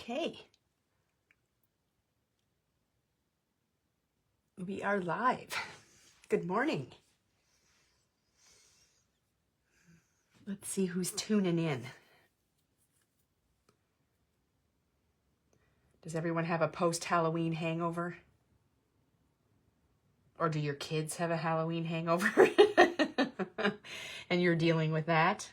Okay. We are live. Good morning. Let's see who's tuning in. Does everyone have a post-Halloween hangover? Or do your kids have a Halloween hangover? And you're dealing with that?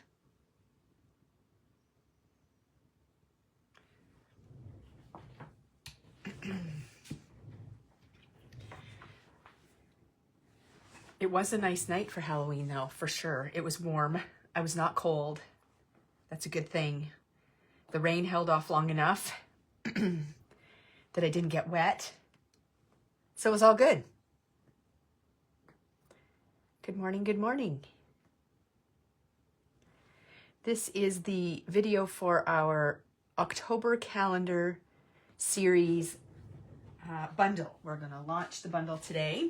It was a nice night for Halloween, though, for sure. It was warm. I was not cold. That's a good thing. The rain held off long enough that I didn't get wet. So it was all good. Good morning, good morning. This is the video for our October calendar series bundle. We're going to launch the bundle today.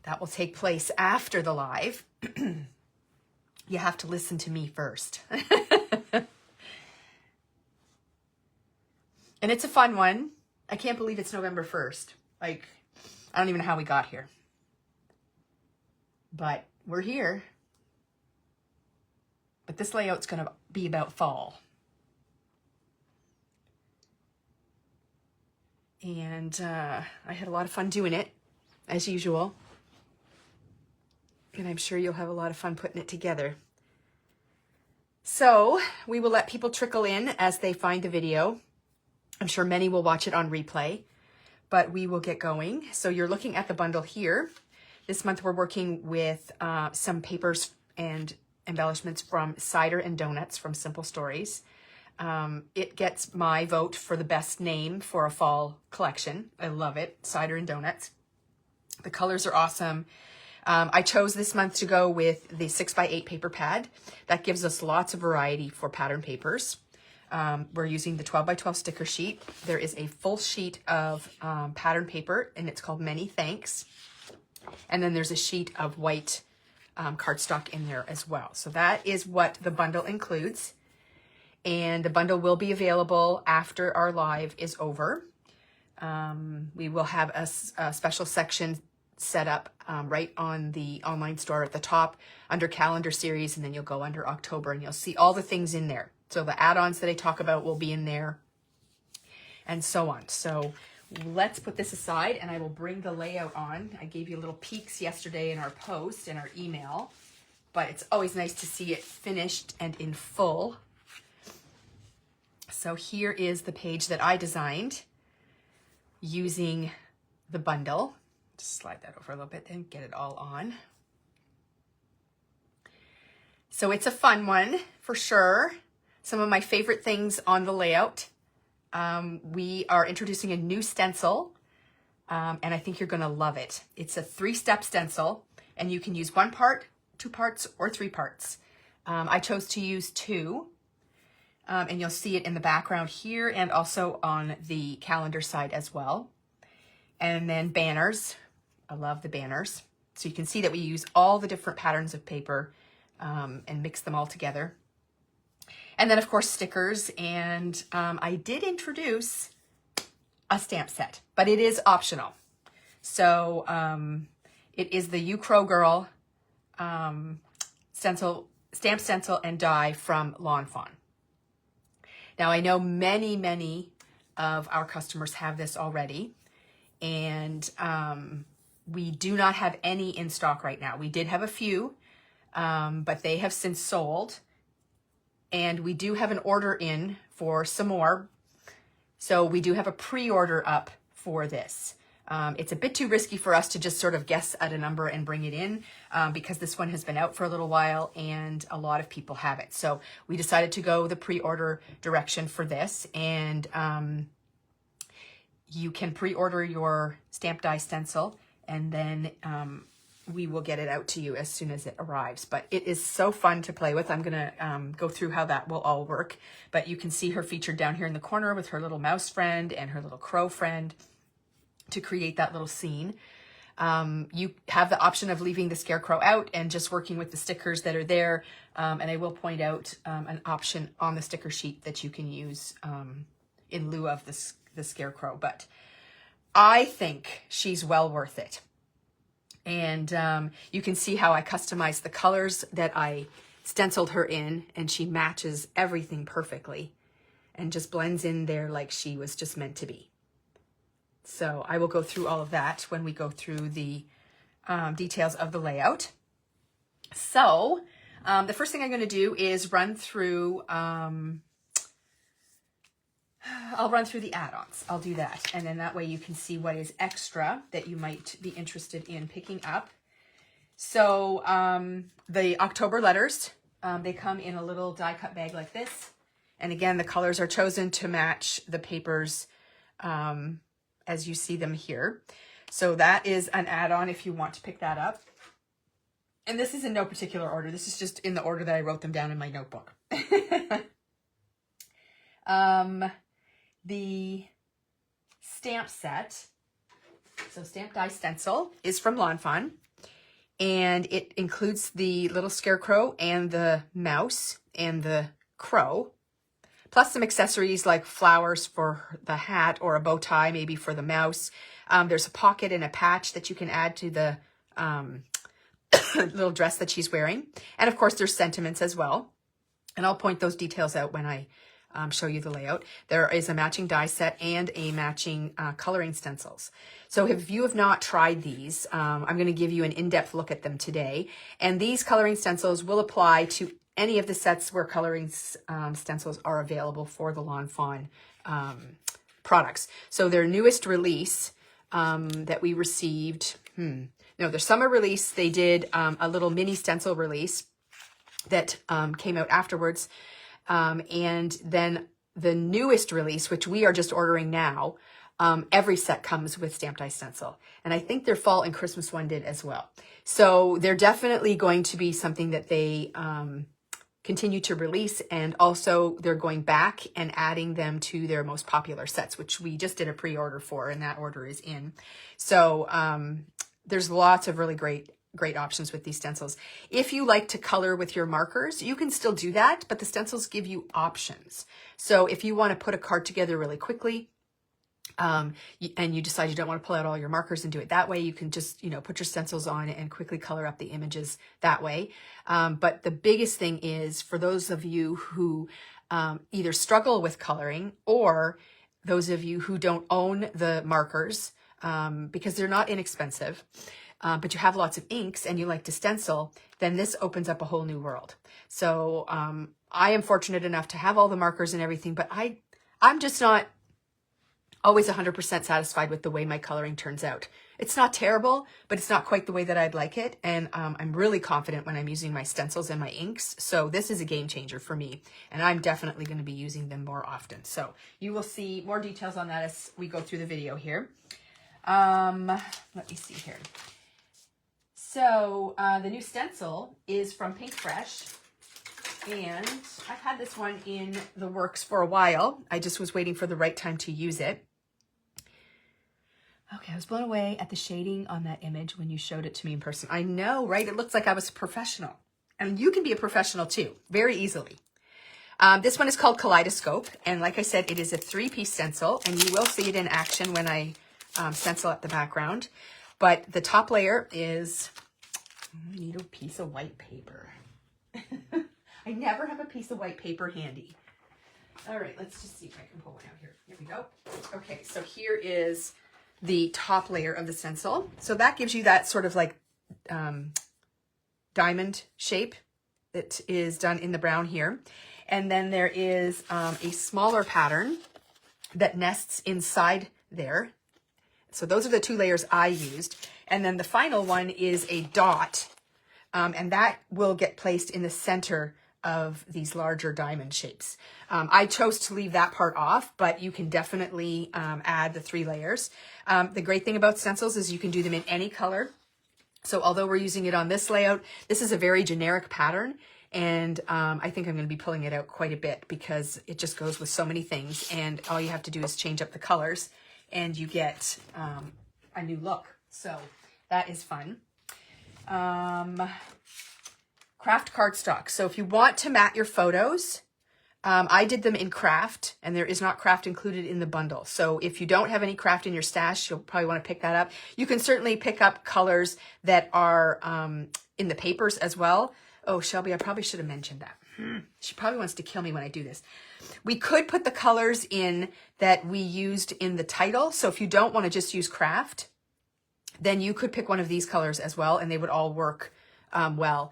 That will take place after the live. You have to listen to me first. And it's a fun one. I can't believe it's November 1st. Like, I don't even know how we got here. But we're here. But this layout's going to be about fall. And I had a lot of fun doing it, as usual. And I'm sure you'll have a lot of fun putting it together. So we will let people trickle in as they find the video. I'm sure many will watch it on replay, but we will get going. So you're looking at the bundle here. This month we're working with some papers and embellishments from Cider and Donuts from Simple Stories. It gets my vote for the best name for a fall collection. I love it, Cider and Donuts. The colors are awesome. I chose this month to go with the 6x8 paper pad. That gives us lots of variety for pattern papers. We're using the 12x12 sticker sheet. There is a full sheet of pattern paper, and it's called Many Thanks. And then there's a sheet of white cardstock in there as well. So that is what the bundle includes. And the bundle will be available after our live is over. We will have a special section set up right on the online store at the top under calendar series, and then you'll go under October and you'll see all the things in there. So the add-ons that I talk about will be in there and so on. So let's put this aside and I will bring the layout on. I gave you little peeks yesterday in our post and our email, but it's always nice to see it finished and in full. So here is the page that I designed using the bundle. Just slide that over a little bit and get it all on. So it's a fun one for sure. Some of my favorite things on the layout. We are introducing a new stencil, and I think you're going to love it. It's a 3-step stencil, and you can use 1 part, 2 parts, or 3 parts. I chose to use 2, and you'll see it in the background here and also on the calendar side as well. And then banners. I love the banners. So you can see that we use all the different patterns of paper and mix them all together. And then, of course, stickers. And I did introduce a stamp set, but it is optional. So it is the You Crow Girl stencil, stamp stencil and die from Lawn Fawn. Now, I know many of our customers have this already. And we do not have any in stock right now. We did have a few, but they have since sold. And we do have an order in for some more. So we do have a pre-order up for this. It's a bit too risky for us to just sort of guess at a number and bring it in because this one has been out for a little while and a lot of people have it. So we decided to go the pre-order direction for this. And you can pre-order your stamp die stencil, and then we will get it out to you as soon as it arrives. But it is so fun to play with. I'm going to go through how that will all work. But you can see her featured down here in the corner with her little mouse friend and her little crow friend to create that little scene. You have the option of leaving the scarecrow out and just working with the stickers that are there. And I will point out an option on the sticker sheet that you can use in lieu of the scarecrow, but I think she's well worth it. And you can see how I customized the colors that I stenciled her in, and she matches everything perfectly and just blends in there like she was just meant to be. So I will go through all of that when we go through the details of the layout. So the first thing I'm going to do is run through, I'll run through the add-ons. I'll do that. And then that way you can see what is extra that you might be interested in picking up. So the October letters, they come in a little die cut bag like this. And again, the colors are chosen to match the papers as you see them here. So that is an add-on if you want to pick that up. And this is in no particular order. This is just in the order that I wrote them down in my notebook. The stamp set, so Stamp Die Stencil, is from Lawn Fawn. And it includes the little scarecrow and the mouse and the crow, plus some accessories like flowers for the hat or a bow tie, maybe for the mouse. There's a pocket and a patch that you can add to the little dress that she's wearing. And of course, there's sentiments as well. And I'll point those details out when I show you the layout. There is a matching die set and a matching coloring stencils. So if you have not tried these, I'm going to give you an in-depth look at them today. And these coloring stencils will apply to any of the sets where coloring stencils are available for the Lawn Fawn products. So their newest release that we received, no, their summer release, they did a little mini stencil release that came out afterwards. And then the newest release, which we are just ordering now, every set comes with Stamp Die Stencil. And I think their fall and Christmas one did as well. So they're definitely going to be something that they continue to release. And also they're going back and adding them to their most popular sets, which we just did a pre-order for, and that order is in. So there's lots of really great options with these stencils. If you like to color with your markers, you can still do that, but the stencils give you options. So if you want to put a card together really quickly, and you decide you don't want to pull out all your markers and do it that way, you can just, put your stencils on and quickly color up the images that way. But the biggest thing is for those of you who either struggle with coloring, or those of you who don't own the markers, because they're not inexpensive, but you have lots of inks and you like to stencil, then this opens up a whole new world. So I am fortunate enough to have all the markers and everything, but I'm just not always 100% satisfied with the way my coloring turns out. It's not terrible, but it's not quite the way that I'd like it. And I'm really confident when I'm using my stencils and my inks. So this is a game changer for me. And I'm definitely going to be using them more often. So you will see more details on that as we go through the video here. Let me see here. So the new stencil is from Pink Fresh. And I've had this one in the works for a while. I just was waiting for the right time to use it. Okay, I was blown away at the shading on that image when you showed it to me in person. I know, right? It looks like I was a professional. And you can be a professional too, very easily. This one is called Kaleidoscope. And like I said, it is a 3-piece stencil. And you will see it in action when I stencil up the background. But the top layer is, I need a piece of white paper. I never have a piece of white paper handy. All right, let's just see if I can pull one out here. Here we go. Okay, so here is the top layer of the stencil. So that gives you that sort of like diamond shape that is done in the brown here. And then there is a smaller pattern that nests inside there. So those are the 2 layers I used. And then the final one is a dot. And that will get placed in the center of these larger diamond shapes. I chose to leave that part off, but you can definitely add the 3 layers. The great thing about stencils is you can do them in any color. So although we're using it on this layout, this is a very generic pattern. And I think I'm going to be pulling it out quite a bit because it just goes with so many things. And all you have to do is change up the colors and you get a new look. So that is fun. Craft cardstock. So if you want to mat your photos, I did them in craft, and there is not craft included in the bundle. So if you don't have any craft in your stash, you'll probably want to pick that up. You can certainly pick up colors that are in the papers as well. Oh, Shelby, I probably should have mentioned that. She probably wants to kill me when I do this. We could put the colors in that we used in the title. So if you don't want to just use craft, then you could pick one of these colors as well, and they would all work well.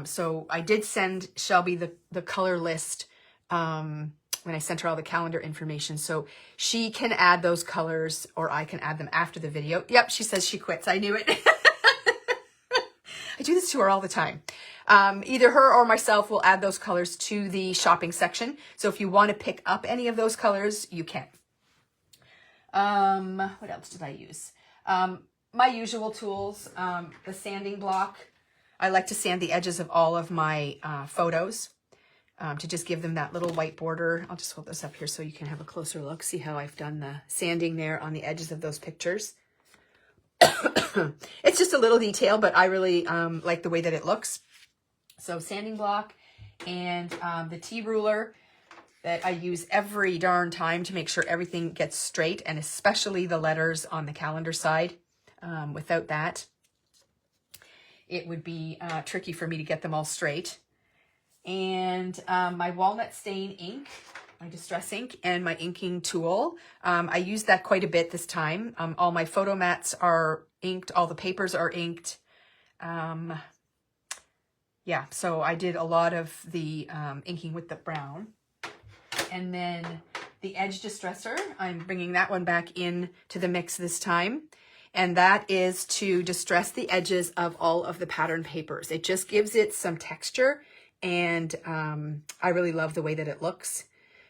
So I did send Shelby the color list when I sent her all the calendar information. So she can add those colors, or I can add them after the video. Yep, she says she quits. I knew it. I do this to her all the time. Either her or myself will add those colors to the shopping section. So if you want to pick up any of those colors, you can. What else did I use? My usual tools, the sanding block. I like to sand the edges of all of my photos to just give them that little white border. I'll just hold this up here so you can have a closer look. See how I've done the sanding there on the edges of those pictures. It's just a little detail, but I really like the way that it looks. So sanding block and the T-ruler that I use every darn time to make sure everything gets straight, and especially the letters on the calendar side. Without that, it would be tricky for me to get them all straight. And my walnut stain ink, my distress ink, and my inking tool. I used that quite a bit this time. All my photo mats are inked. All the papers are inked. Yeah, so I did a lot of the inking with the brown. And then the edge distresser, I'm bringing that one back in to the mix this time. And that is to distress the edges of all of the pattern papers. It just gives it some texture, and I really love the way that it looks.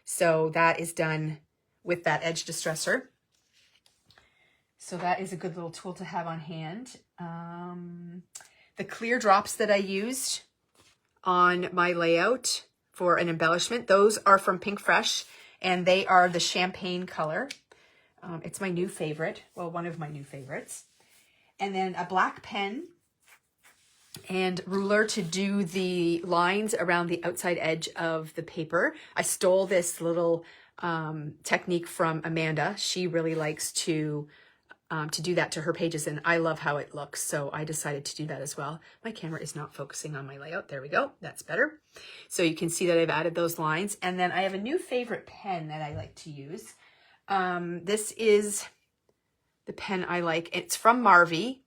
So that is done with that edge distresser. So that is a good little tool to have on hand. The clear drops that I used on my layout for an embellishment, those are from Pink Fresh, and they are the champagne color. It's my new favorite. Well, one of my new favorites. And then a black pen and ruler to do the lines around the outside edge of the paper. I stole this little technique from Amanda. She really likes to do that to her pages, and I love how it looks, so I decided to do that as well. My camera is not focusing on my layout. There we go. That's better. So you can see that I've added those lines. And then I have a new favorite pen that I like to use. This is the pen I like. It's from Marvy,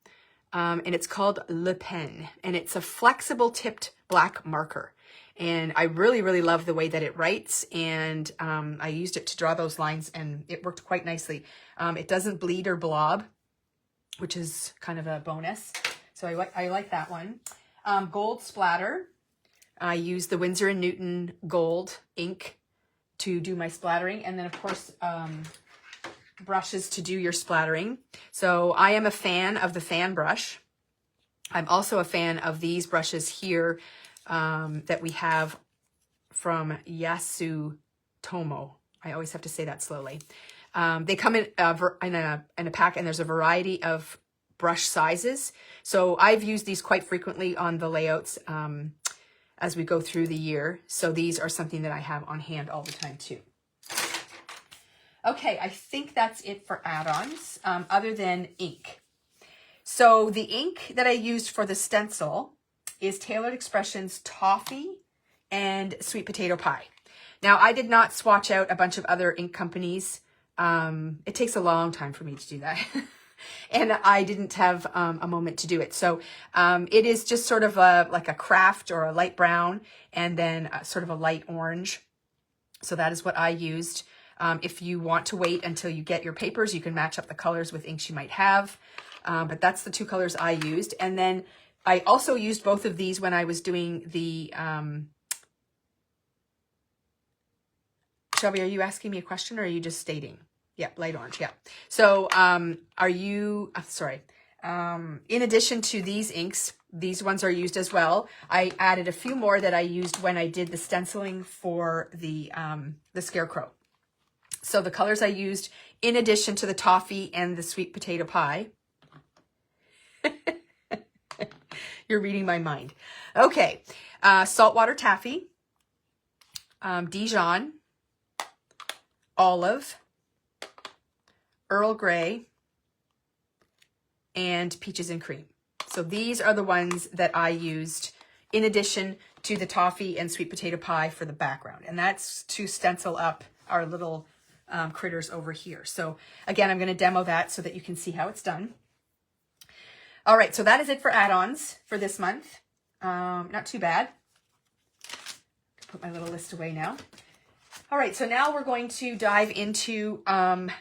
and it's called Le Pen, and it's a flexible tipped black marker. And I really, really love the way that it writes, and I used it to draw those lines, and it worked quite nicely. It doesn't bleed or blob, which is kind of a bonus. So I like that one. Gold splatter. I use the Winsor & Newton gold ink to do my splattering, and then of course brushes to do your splattering. So I am a fan of the fan brush. I'm also a fan of these brushes here that we have from Yasutomo. I always have to say that slowly. They come in a pack, and there's a variety of brush sizes. So I've used these quite frequently on the layouts as we go through the year. So these are something that I have on hand all the time too. Okay, I think that's it for add-ons, other than ink. So the ink that I used for the stencil is Tailored Expressions Toffee and Sweet Potato Pie. Now, I did not swatch out a bunch of other ink companies. It takes a long time for me to do that. And I didn't have a moment to do it. So it is just sort of like a craft or a light brown, and then sort of a light orange. So that is what I used. If you want to wait until you get your papers, you can match up the colors with inks you might have. But that's the two colors I used. And then I also used both of these when I was doing the... Shelby, are you asking me a question, or are you just stating? Yeah, light orange, yeah. So are you... sorry. In addition to these inks, these ones are used as well. I added a few more that I used when I did the stenciling for the scarecrow. So the colors I used, in addition to the toffee and the sweet potato pie. You're reading my mind. Okay, saltwater taffy, Dijon, olive, Earl Grey, and peaches and cream. So these are the ones that I used in addition to the toffee and sweet potato pie for the background. And that's to stencil up our little critters over here. So again, I'm going to demo that so that you can see how it's done. All right, so that is it for add-ons for this month. Not too bad. Put my little list away now. All right, so now we're going to dive into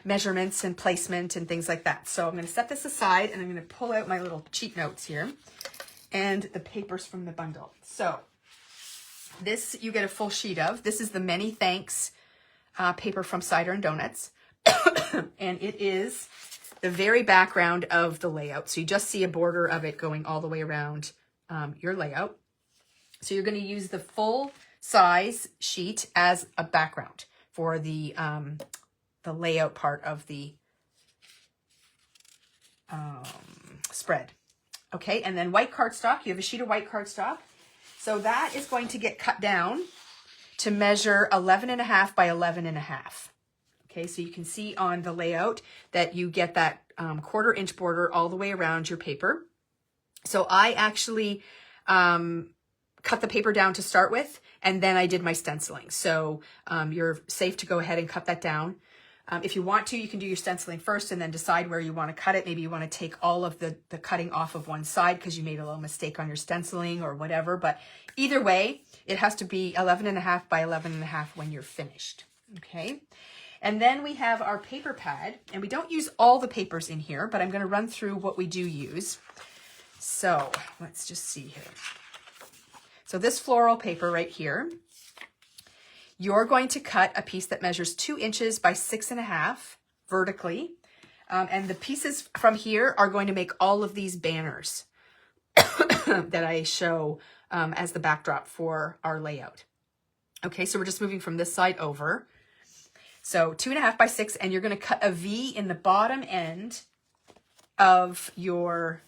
measurements and placement and things like that. So I'm going to set this aside and I'm going to pull out my little cheat notes here and the papers from the bundle. So this you get a full sheet of. This is the Many Thanks paper from Cider and Donuts. And it is the very background of the layout. So you just see a border of it going all the way around your layout. So you're going to use the full size sheet as a background for the layout part of the spread. Okay, and then white cardstock. You have a sheet of white cardstock. So that is going to get cut down to measure 11.5 by 11.5. Okay, so you can see on the layout that you get that 1/4 inch border all the way around your paper. So I actually cut the paper down to start with, and then I did my stenciling. So you're safe to go ahead and cut that down. If you want to, you can do your stenciling first and then decide where you want to cut it. Maybe you want to take all of the cutting off of one side because you made a little mistake on your stenciling or whatever. But either way, it has to be 11.5 by 11.5 when you're finished. Okay. And then we have our paper pad, and we don't use all the papers in here, but I'm going to run through what we do use. So let's just see here. So this floral paper right here, you're going to cut a piece that measures 2 inches by 6.5 vertically. And the pieces from here are going to make all of these banners that I show as the backdrop for our layout. Okay, so we're just moving from this side over. So 2.5 by 6, and you're going to cut a V in the bottom end of your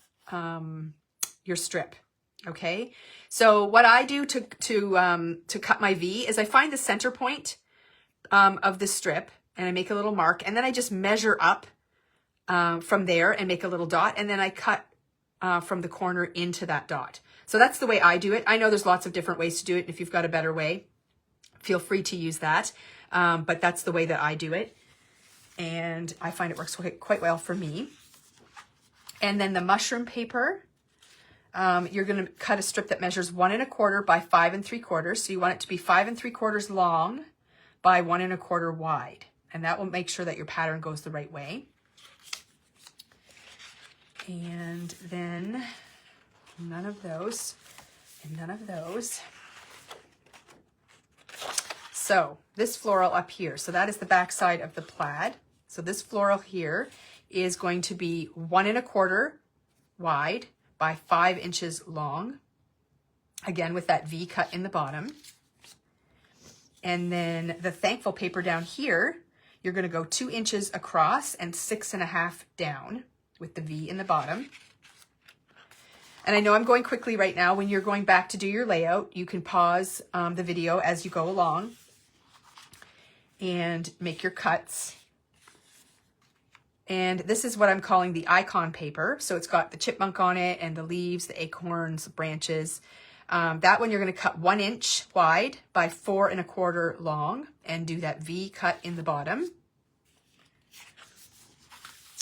strip. Okay, so what I do to cut my V is I find the center point of the strip, and I make a little mark, and then I just measure up from there and make a little dot, and then I cut from the corner into that dot. So that's the way I do it. I know there's lots of different ways to do it. If you've got a better way, feel free to use that. But that's the way that I do it. And I find it works quite well for me. And then the mushroom paper, you're going to cut a strip that measures 1 1/4 by 5 3/4. So you want it to be 5 3/4 long by 1 1/4 wide. And that will make sure that your pattern goes the right way. And then none of those and none of those. So this floral up here, so that is the back side of the plaid. So this floral here is going to be 1 1/4 wide by 5 inches long. Again, with that V cut in the bottom. And then the thankful paper down here, you're going to go 2 inches across and 6.5 down with the V in the bottom. And I know I'm going quickly right now. When you're going back to do your layout, you can pause the video as you go along and make your cuts. And this is what I'm calling the icon paper. So it's got the chipmunk on it and the leaves, the acorns, branches. That one you're going to cut 1 inch wide by 4 1/4 long and do that V cut in the bottom.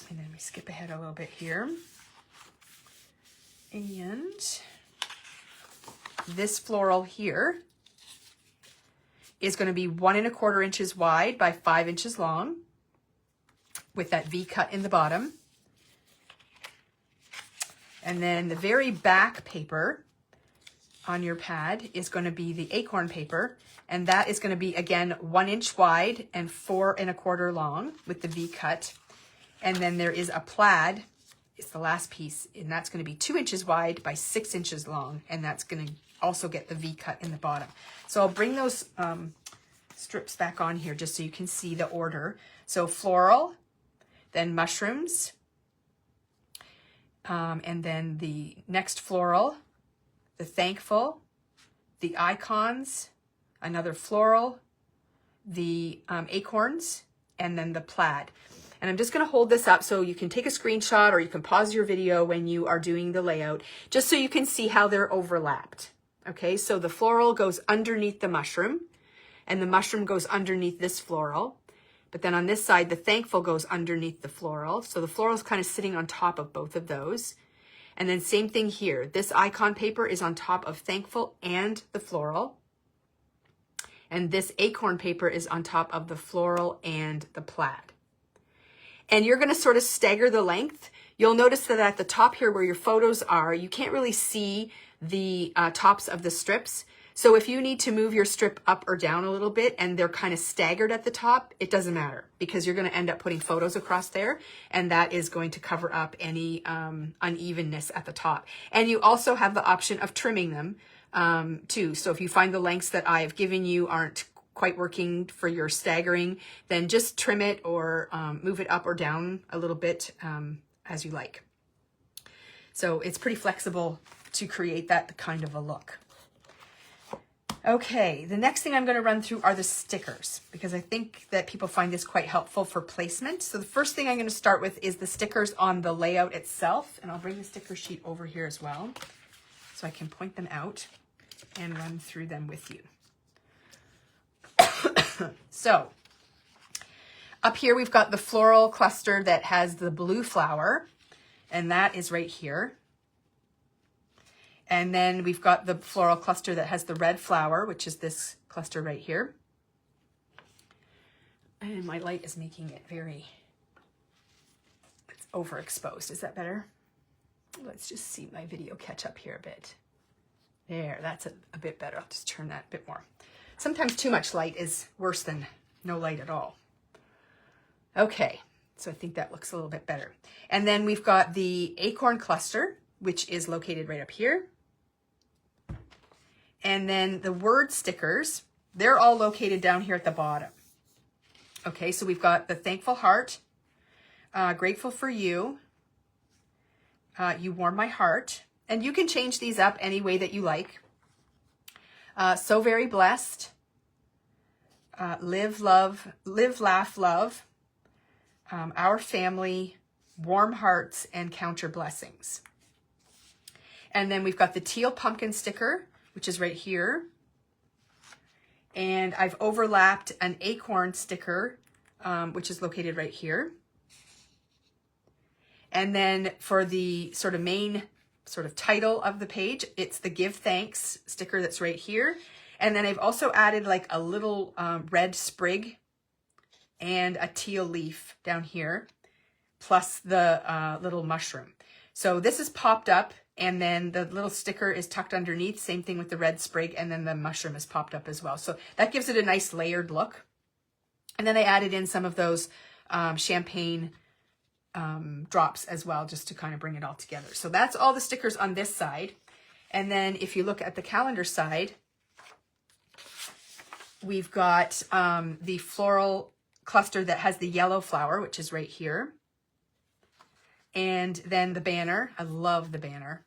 And then we skip ahead a little bit here. And this floral here is going to be 1 1/4 inches wide by 5 inches long with that V cut in the bottom. And then the very back paper on your pad is going to be the acorn paper, and that is going to be, again, 1 inch wide and 4 1/4 long with the V cut. And then there is a plaid. It's the last piece, and that's going to be 2 inches wide by 6 inches long, and that's going to also get the V cut in the bottom. So I'll bring those strips back on here just so you can see the order. So floral, then mushrooms, and then the next floral, the thankful, the icons, another floral, the acorns, and then the plaid. And I'm just going to hold this up so you can take a screenshot, or you can pause your video when you are doing the layout, just so you can see how they're overlapped. Okay, so the floral goes underneath the mushroom, and the mushroom goes underneath this floral. But then on this side, the thankful goes underneath the floral. So the floral is kind of sitting on top of both of those. And then same thing here. This icon paper is on top of thankful and the floral. And this acorn paper is on top of the floral and the plaid. And you're going to sort of stagger the length. You'll notice that at the top here where your photos are, you can't really see the tops of the strips. So if you need to move your strip up or down a little bit and they're kind of staggered at the top, it doesn't matter, because you're going to end up putting photos across there, and that is going to cover up any unevenness at the top. And you also have the option of trimming them too. So if you find the lengths that I've given you aren't quite working for your staggering, then just trim it or move it up or down a little bit as you like. So it's pretty flexible to create that kind of a look. Okay, the next thing I'm going to run through are the stickers, because I think that people find this quite helpful for placement. So the first thing I'm going to start with is the stickers on the layout itself, and I'll bring the sticker sheet over here as well so I can point them out and run through them with you. So up here we've got the floral cluster that has the blue flower, and that is right here. And then we've got the floral cluster that has the red flower, which is this cluster right here. And my light is making it it's overexposed. Is that better? Let's just see my video catch up here a bit. There, that's a bit better. I'll just turn that a bit more. Sometimes too much light is worse than no light at all. Okay, so I think that looks a little bit better. And then we've got the acorn cluster, which is located right up here. And then the word stickers, they're all located down here at the bottom. Okay, so we've got the thankful heart, grateful for you, you warm my heart, and you can change these up any way that you like. So very blessed, live, laugh, love, our family, warm hearts, and count your blessings. And then we've got the teal pumpkin sticker, which is right here. And I've overlapped an acorn sticker, which is located right here. And then for the sort of main sort of title of the page, it's the give thanks sticker that's right here. And then I've also added like a little red sprig and a teal leaf down here, plus the little mushroom. So this is popped up, and then the little sticker is tucked underneath. Same thing with the red sprig, and then the mushroom is popped up as well. So that gives it a nice layered look. And then I added in some of those champagne drops as well, just to kind of bring it all together. So that's all the stickers on this side. And then if you look at the calendar side, we've got the floral cluster that has the yellow flower, which is right here. And then the banner. I love the banner.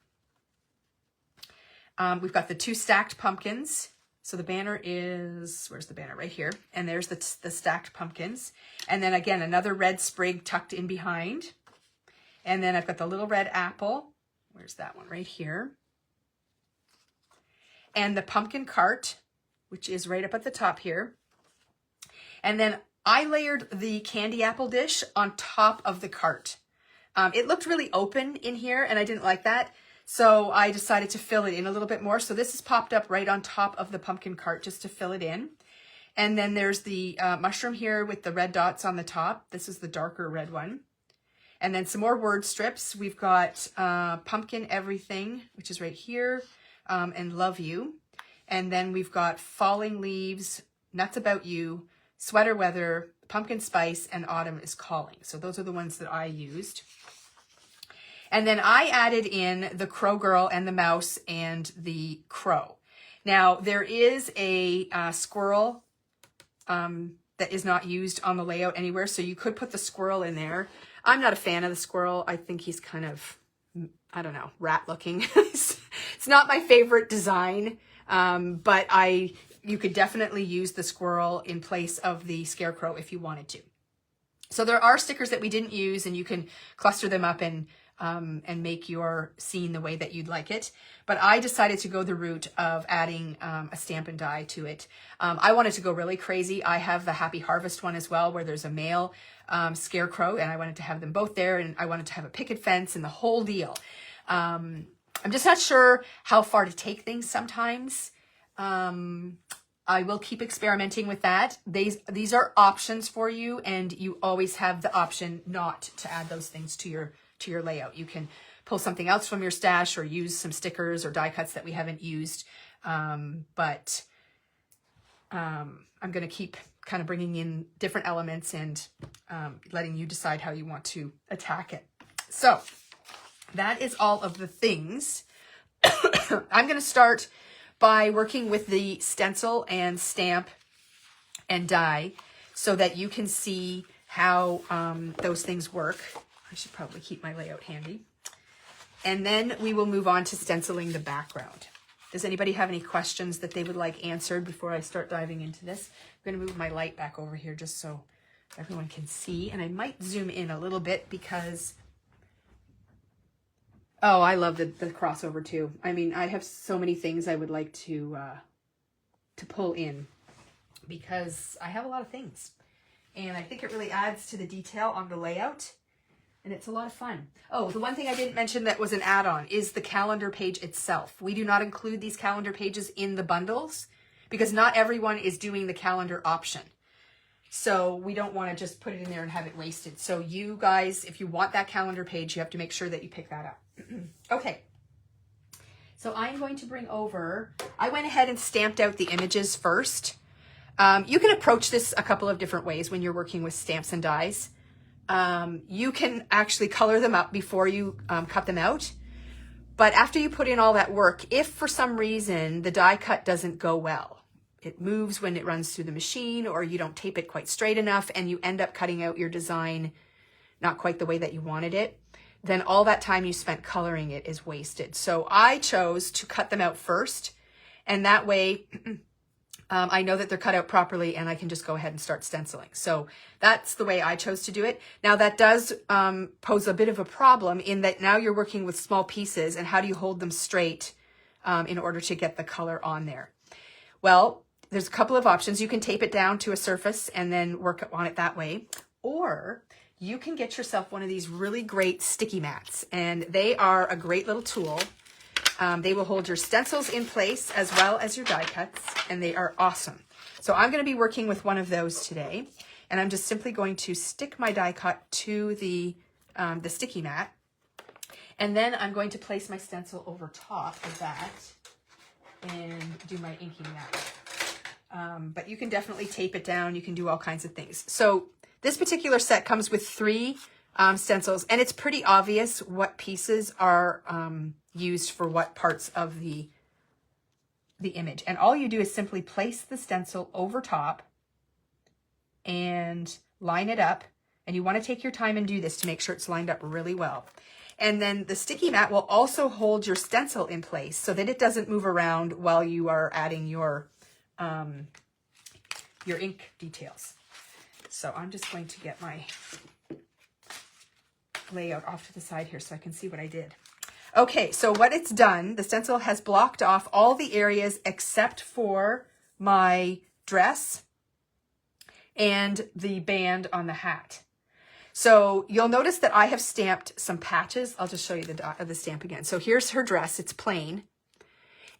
We've got the two stacked pumpkins. So the banner is, where's the banner? Right here. And there's the stacked pumpkins. And then again, another red sprig tucked in behind. And then I've got the little red apple. Where's that one? Right here. And the pumpkin cart, which is right up at the top here. And then I layered the candy apple dish on top of the cart. It looked really open in here, and I didn't like that. So I decided to fill it in a little bit more. So this is popped up right on top of the pumpkin cart just to fill it in. And then there's the mushroom here with the red dots on the top. This is the darker red one. And then some more word strips. We've got pumpkin everything, which is right here, and love you. And then we've got falling leaves, nuts about you, sweater weather, pumpkin spice, and autumn is calling. So those are the ones that I used. And then I added in the crow girl and the mouse and the crow. Now there is a squirrel that is not used on the layout anywhere, so you could put the squirrel in there. I'm not a fan of the squirrel. I think he's kind of, I don't know, rat looking. It's not my favorite design, but I you could definitely use the squirrel in place of the scarecrow if you wanted to. So there are stickers that we didn't use, and you can cluster them up and make your scene the way that you'd like it. But I decided to go the route of adding a stamp and die to it. I wanted to go really crazy. I have the Happy Harvest one as well, where there's a male scarecrow, and I wanted to have them both there, and I wanted to have a picket fence and the whole deal. I'm just not sure how far to take things sometimes. I will keep experimenting with that. These are options for you, and you always have the option not to add those things to your layout. You can pull something else from your stash or use some stickers or die cuts that we haven't used. But I'm going to keep kind of bringing in different elements and letting you decide how you want to attack it. So that is all of the things. I'm going to start by working with the stencil and stamp and die so that you can see how those things work. I should probably keep my layout handy. And then we will move on to stenciling the background. Does anybody have any questions that they would like answered before I start diving into this? I'm going to move my light back over here just so everyone can see. And I might zoom in a little bit because, oh, I love the crossover too. I mean, I have so many things I would like to pull in because I have a lot of things. And I think it really adds to the detail on the layout. And it's a lot of fun. Oh, the one thing I didn't mention that was an add-on is the calendar page itself. We do not include these calendar pages in the bundles because not everyone is doing the calendar option. So we don't want to just put it in there and have it wasted. So you guys, if you want that calendar page, you have to make sure that you pick that up. Okay. So I'm going to bring over, I went ahead and stamped out the images first. You can approach this a couple of different ways when you're working with stamps and dies. You can actually color them up before you cut them out. But after you put in all that work, if for some reason the die cut doesn't go well, it moves when it runs through the machine, or you don't tape it quite straight enough and you end up cutting out your design not quite the way that you wanted it, then all that time you spent coloring it is wasted. So I chose to cut them out first, and that way I know that they're cut out properly and I can just go ahead and start stenciling. So that's the way I chose to do it. Now that does pose a bit of a problem in that now you're working with small pieces, and how do you hold them straight in order to get the color on there? Well, there's a couple of options. You can tape it down to a surface and then work on it that way. Or you can get yourself one of these really great sticky mats, and they are a great little tool. They will hold your stencils in place as well as your die cuts, and they are awesome. So I'm going to be working with one of those today, and I'm just simply going to stick my die cut to the sticky mat, and then I'm going to place my stencil over top of that and do my inking that way. But you can definitely tape it down. You can do all kinds of things. So this particular set comes with 3 stencils, and it's pretty obvious what pieces are used for what parts of the image. And all you do is simply place the stencil over top and line it up. And you want to take your time and do this to make sure it's lined up really well. And then the sticky mat will also hold your stencil in place so that it doesn't move around while you are adding your ink details. So I'm just going to get my layout off to the side here so I can see what I did. Okay, so what it's done, the stencil has blocked off all the areas except for my dress and the band on the hat. So you'll notice that I have stamped some patches. I'll just show you the stamp again. So here's her dress. It's plain.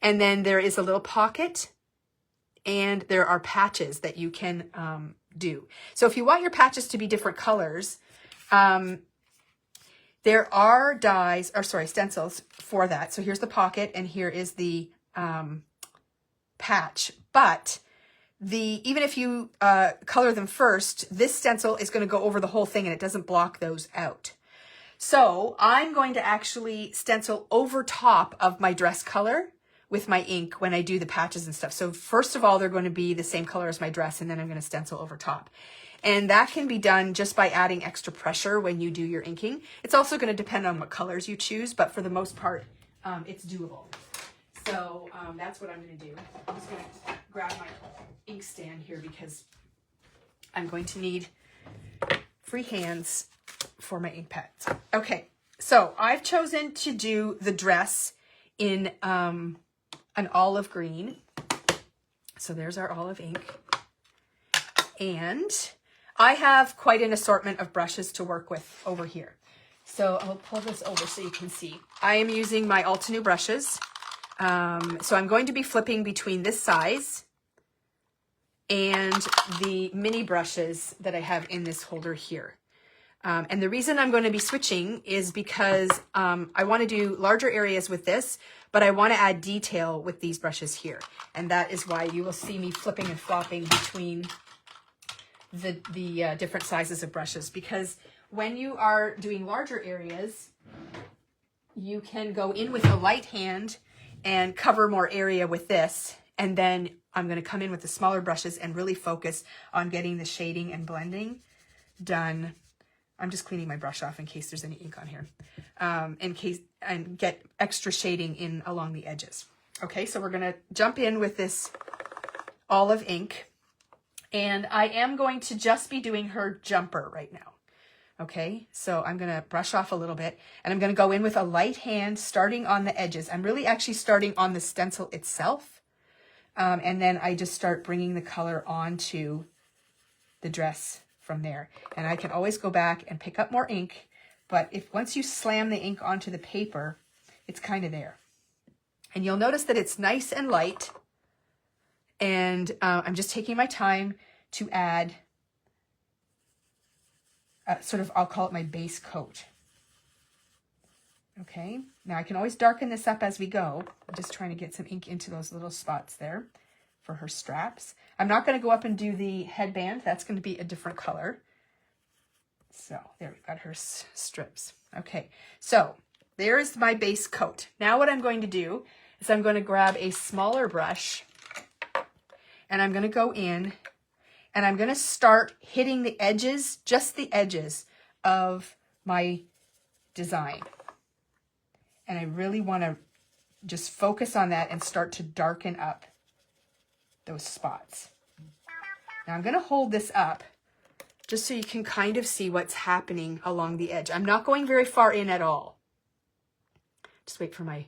And then there is a little pocket, and there are patches that you can do. So if you want your patches to be different colors, there are stencils for that. So here's the pocket, and here is the patch. But even if you color them first, this stencil is going to go over the whole thing and it doesn't block those out. So I'm going to actually stencil over top of my dress color with my ink when I do the patches and stuff. So first of all, they're going to be the same color as my dress, and then I'm going to stencil over top. And that can be done just by adding extra pressure when you do your inking. It's also going to depend on what colors you choose, but for the most part, it's doable. So that's what I'm going to do. I'm just going to grab my here because I'm going to need free hands for my ink pads. Okay, so I've chosen to do the dress in an olive green. So there's our olive ink. And I have quite an assortment of brushes to work with over here. So I'll pull this over so you can see. I am using my Altenew brushes. So I'm going to be flipping between this size and the mini brushes that I have in this holder here. And the reason I'm going to be switching is because I want to do larger areas with this, but I want to add detail with these brushes here. And that is why you will see me flipping and flopping between the different sizes of brushes, because when you are doing larger areas, you can go in with a light hand and cover more area with this. And then I'm going to come in with the smaller brushes and really focus on getting the shading and blending done. I'm just cleaning my brush off in case there's any ink on here, and get extra shading in along the edges. Okay, so we're going to jump in with this olive ink, and I am going to just be doing her jumper right now. Okay, so I'm going to brush off a little bit, and I'm going to go in with a light hand starting on the edges. I'm really actually starting on the stencil itself, and then I just start bringing the color onto the dress from there. And I can always go back and pick up more ink, but once you slam the ink onto the paper, it's kind of there. And you'll notice that it's nice and light, and I'm just taking my time to add sort of, I'll call it my base coat. Okay, now I can always darken this up as we go. I'm just trying to get some ink into those little spots there for her straps. I'm not going to go up and do the headband. That's going to be a different color. So there, we've got her strips. Okay, so there is my base coat. Now what I'm going to do is I'm going to grab a smaller brush, and I'm going to go in, and I'm going to start hitting the edges, just the edges of my design. And I really want to just focus on that and start to darken up those spots. Now I'm going to hold this up just so you can kind of see what's happening along the edge. I'm not going very far in at all. Just wait for my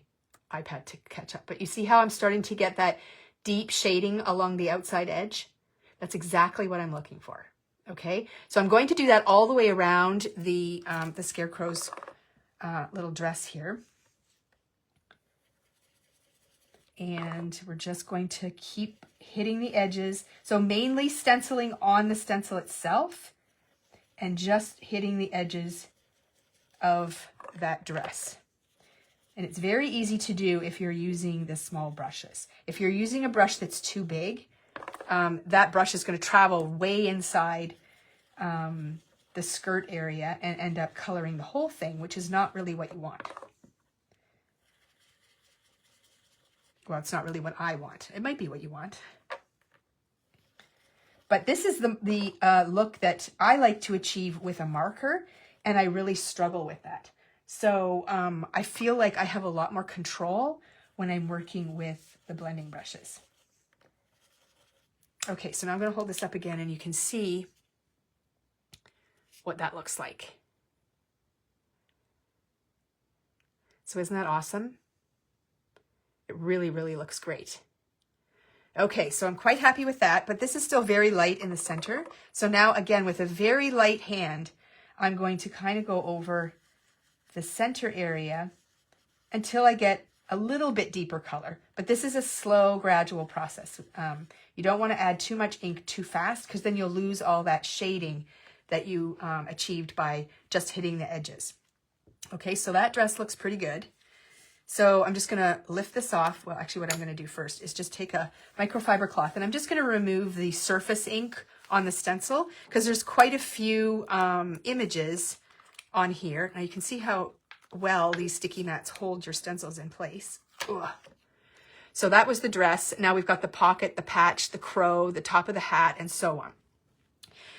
iPad to catch up. But you see how I'm starting to get that deep shading along the outside edge? That's exactly what I'm looking for. Okay, so I'm going to do that all the way around the scarecrow's little dress here. And we're just going to keep hitting the edges. So mainly stenciling on the stencil itself and just hitting the edges of that dress. And it's very easy to do if you're using the small brushes. If you're using a brush that's too big, that brush is going to travel way inside the skirt area and end up coloring the whole thing, which is not really what you want. Well, it's not really what I want. It might be what you want. But this is the look that I like to achieve with a marker, and I really struggle with that. So I feel like I have a lot more control when I'm working with the blending brushes. Okay, so now I'm going to hold this up again, and you can see what that looks like. So isn't that awesome? It really, really looks great. Okay, so I'm quite happy with that, but this is still very light in the center. So now, again, with a very light hand, I'm going to kind of go over the center area until I get a little bit deeper color. But this is a slow, gradual process. You don't want to add too much ink too fast, because then you'll lose all that shading that you achieved by just hitting the edges. Okay, so that dress looks pretty good. So I'm just going to lift this off. Well, actually what I'm going to do first is just take a microfiber cloth, and I'm just going to remove the surface ink on the stencil, because there's quite a few images on here. Now you can see how well these sticky mats hold your stencils in place. Ugh. So that was the dress. Now we've got the pocket, the patch, the crow, the top of the hat, and so on.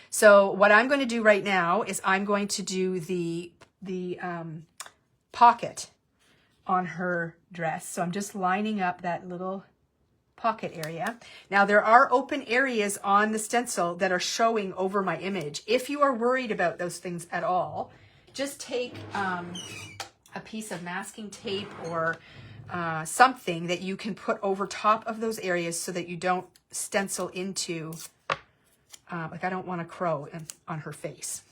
So what I'm going to do right now is I'm going to do the pocket on her dress. So I'm just lining up that little pocket area. Now there are open areas on the stencil that are showing over my image. If you are worried about those things at all, just take a piece of masking tape or something that you can put over top of those areas so that you don't stencil into, like I don't want a crow on her face.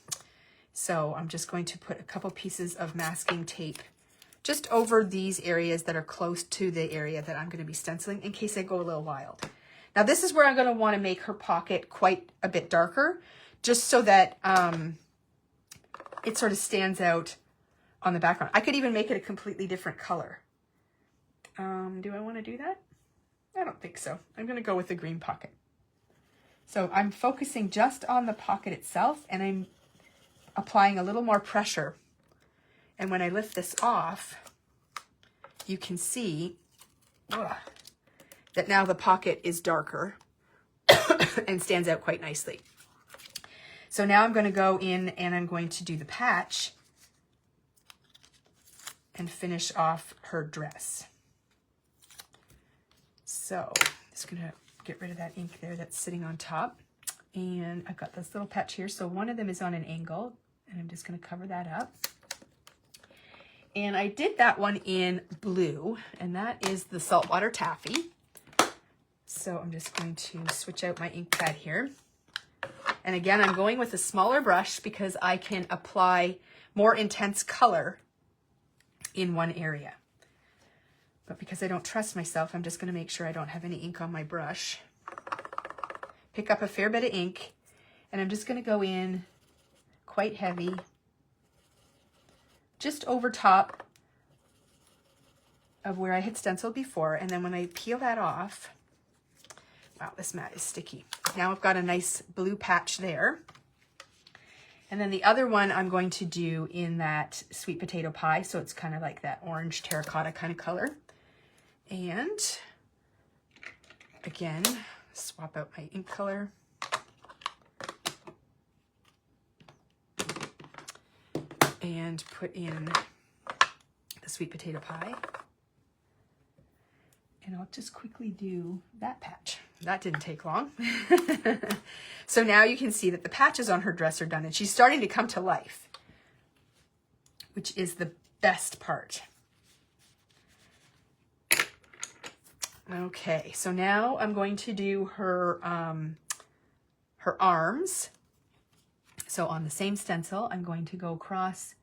So I'm just going to put a couple pieces of masking tape just over these areas that are close to the area that I'm going to be stenciling in case I go a little wild. Now this is where I'm going to want to make her pocket quite a bit darker, just so that it sort of stands out on the background. I could even make it a completely different color. Do I want to do that? I don't think so. I'm going to go with the green pocket. So I'm focusing just on the pocket itself, and I'm applying a little more pressure. And when I lift this off, you can see that now the pocket is darker and stands out quite nicely. So now I'm going to go in and I'm going to do the patch and finish off her dress. So just going to get rid of that ink there that's sitting on top. And I've got this little patch here. So one of them is on an angle, and I'm just going to cover that up. And I did that one in blue, and that is the saltwater taffy. So I'm just going to switch out my ink pad here. And again, I'm going with a smaller brush because I can apply more intense color in one area. But because I don't trust myself, I'm just going to make sure I don't have any ink on my brush. Pick up a fair bit of ink, and I'm just going to go in quite heavy, just over top of where I had stenciled before. And then when I peel that off, wow, this mat is sticky. Now I've got a nice blue patch there. And then the other one I'm going to do in that sweet potato pie. So it's kind of like that orange terracotta kind of color. And again, swap out my ink color. And put in the sweet potato pie. And I'll just quickly do that patch. That didn't take long. So now you can see that the patches on her dress are done, and she's starting to come to life, which is the best part. Okay, so now I'm going to do her arms. So on the same stencil, I'm going to go across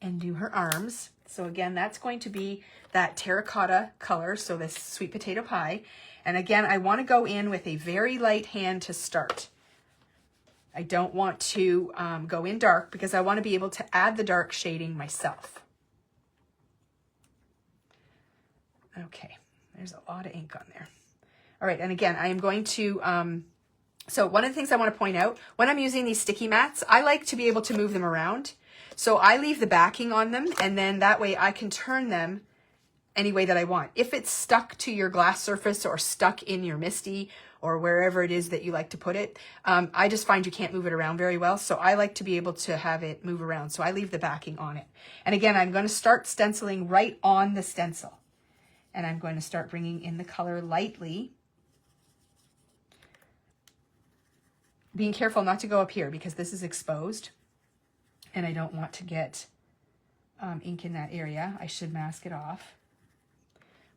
and do her arms. So again, that's going to be that terracotta color, so this sweet potato pie. And again, I want to go in with a very light hand to start. I don't want to go in dark because I want to be able to add the dark shading myself. Okay, there's a lot of ink on there. All right, and again, I am going to, so one of the things I want to point out, when I'm using these sticky mats, I like to be able to move them around. So I leave the backing on them, and then that way I can turn them any way that I want. If it's stuck to your glass surface or stuck in your MISTI or wherever it is that you like to put it, I just find you can't move it around very well. So I like to be able to have it move around. So I leave the backing on it. And again, I'm going to start stenciling right on the stencil. And I'm going to start bringing in the color lightly. Being careful not to go up here because this is exposed. And I don't want to get ink in that area. I should mask it off,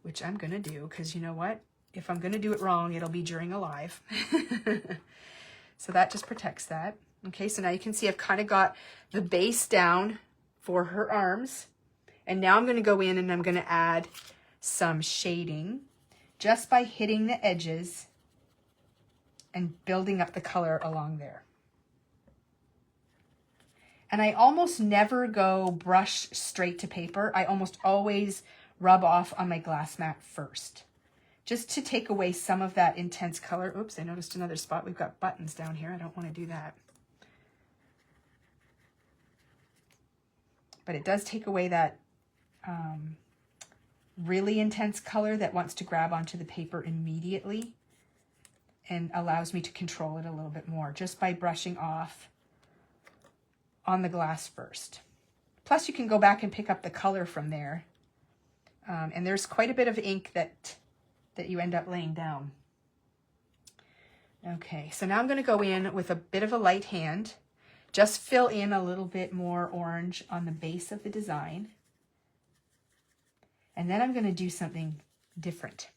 which I'm going to do because you know what? If I'm going to do it wrong, it'll be during a live. So that just protects that. Okay, so now you can see I've kind of got the base down for her arms. And now I'm going to go in and I'm going to add some shading just by hitting the edges and building up the color along there. And I almost never go brush straight to paper. I almost always rub off on my glass mat first, just to take away some of that intense color. Oops, I noticed another spot. We've got buttons down here. I don't want to do that. But it does take away that really intense color that wants to grab onto the paper immediately and allows me to control it a little bit more just by brushing off on the glass first. Plus you can go back and pick up the color from there. And there's quite a bit of ink that that you end up laying down. Okay, so now I'm going to go in with a bit of a light hand, just fill in a little bit more orange on the base of the design. And then I'm going to do something different.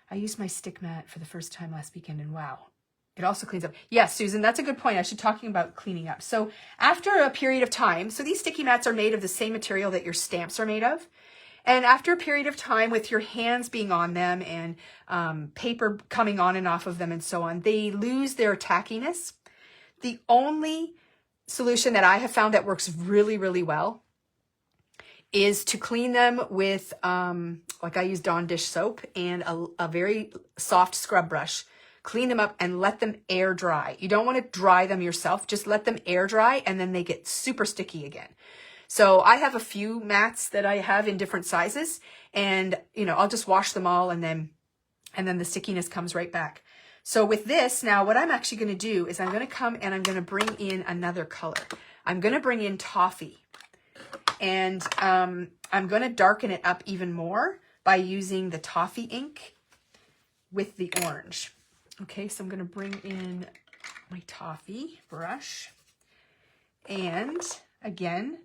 I used my stick mat for the first time last weekend, and wow, it also cleans up. Yes, Susan, that's a good point. I should talking about cleaning up. So after a period of time, so these sticky mats are made of the same material that your stamps are made of. And after a period of time with your hands being on them and paper coming on and off of them and so on, they lose their tackiness. The only solution that I have found that works really, really well is to clean them with, like I use Dawn dish soap and a very soft scrub brush. Clean them up and let them air dry. You don't want to dry them yourself. Just let them air dry and then they get super sticky again. So I have a few mats that I have in different sizes, and I'll just wash them all and then the stickiness comes right back. So with this, now what I'm actually going to do is I'm going to come and I'm going to bring in another color. I'm going to bring in toffee, and I'm going to darken it up even more by using the toffee ink with the orange. Okay, so I'm going to bring in my toffee brush and again,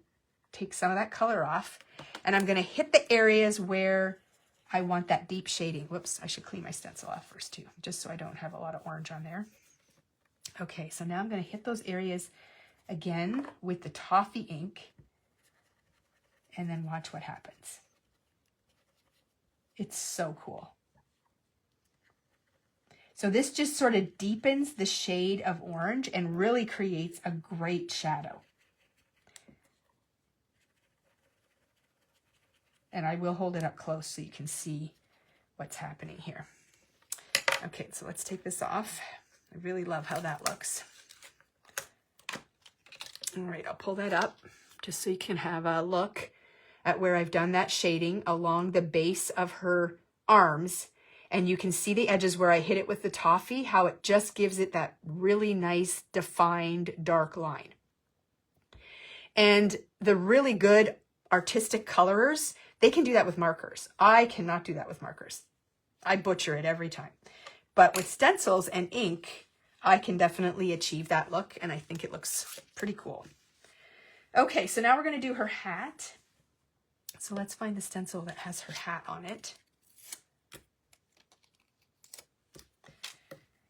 take some of that color off, and I'm going to hit the areas where I want that deep shading. Whoops, I should clean my stencil off first too, just so I don't have a lot of orange on there. Okay, so now I'm going to hit those areas again with the toffee ink, and then watch what happens. It's so cool. So this just sort of deepens the shade of orange and really creates a great shadow. And I will hold it up close so you can see what's happening here. Okay, so let's take this off. I really love how that looks. All right, I'll pull that up just so you can have a look at where I've done that shading along the base of her arms. And you can see the edges where I hit it with the toffee, how it just gives it that really nice defined dark line. And the really good artistic colorers, they can do that with markers. I cannot do that with markers. I butcher it every time. But with stencils and ink, I can definitely achieve that look, and I think it looks pretty cool. Okay, so now we're going to do her hat. So let's find the stencil that has her hat on it.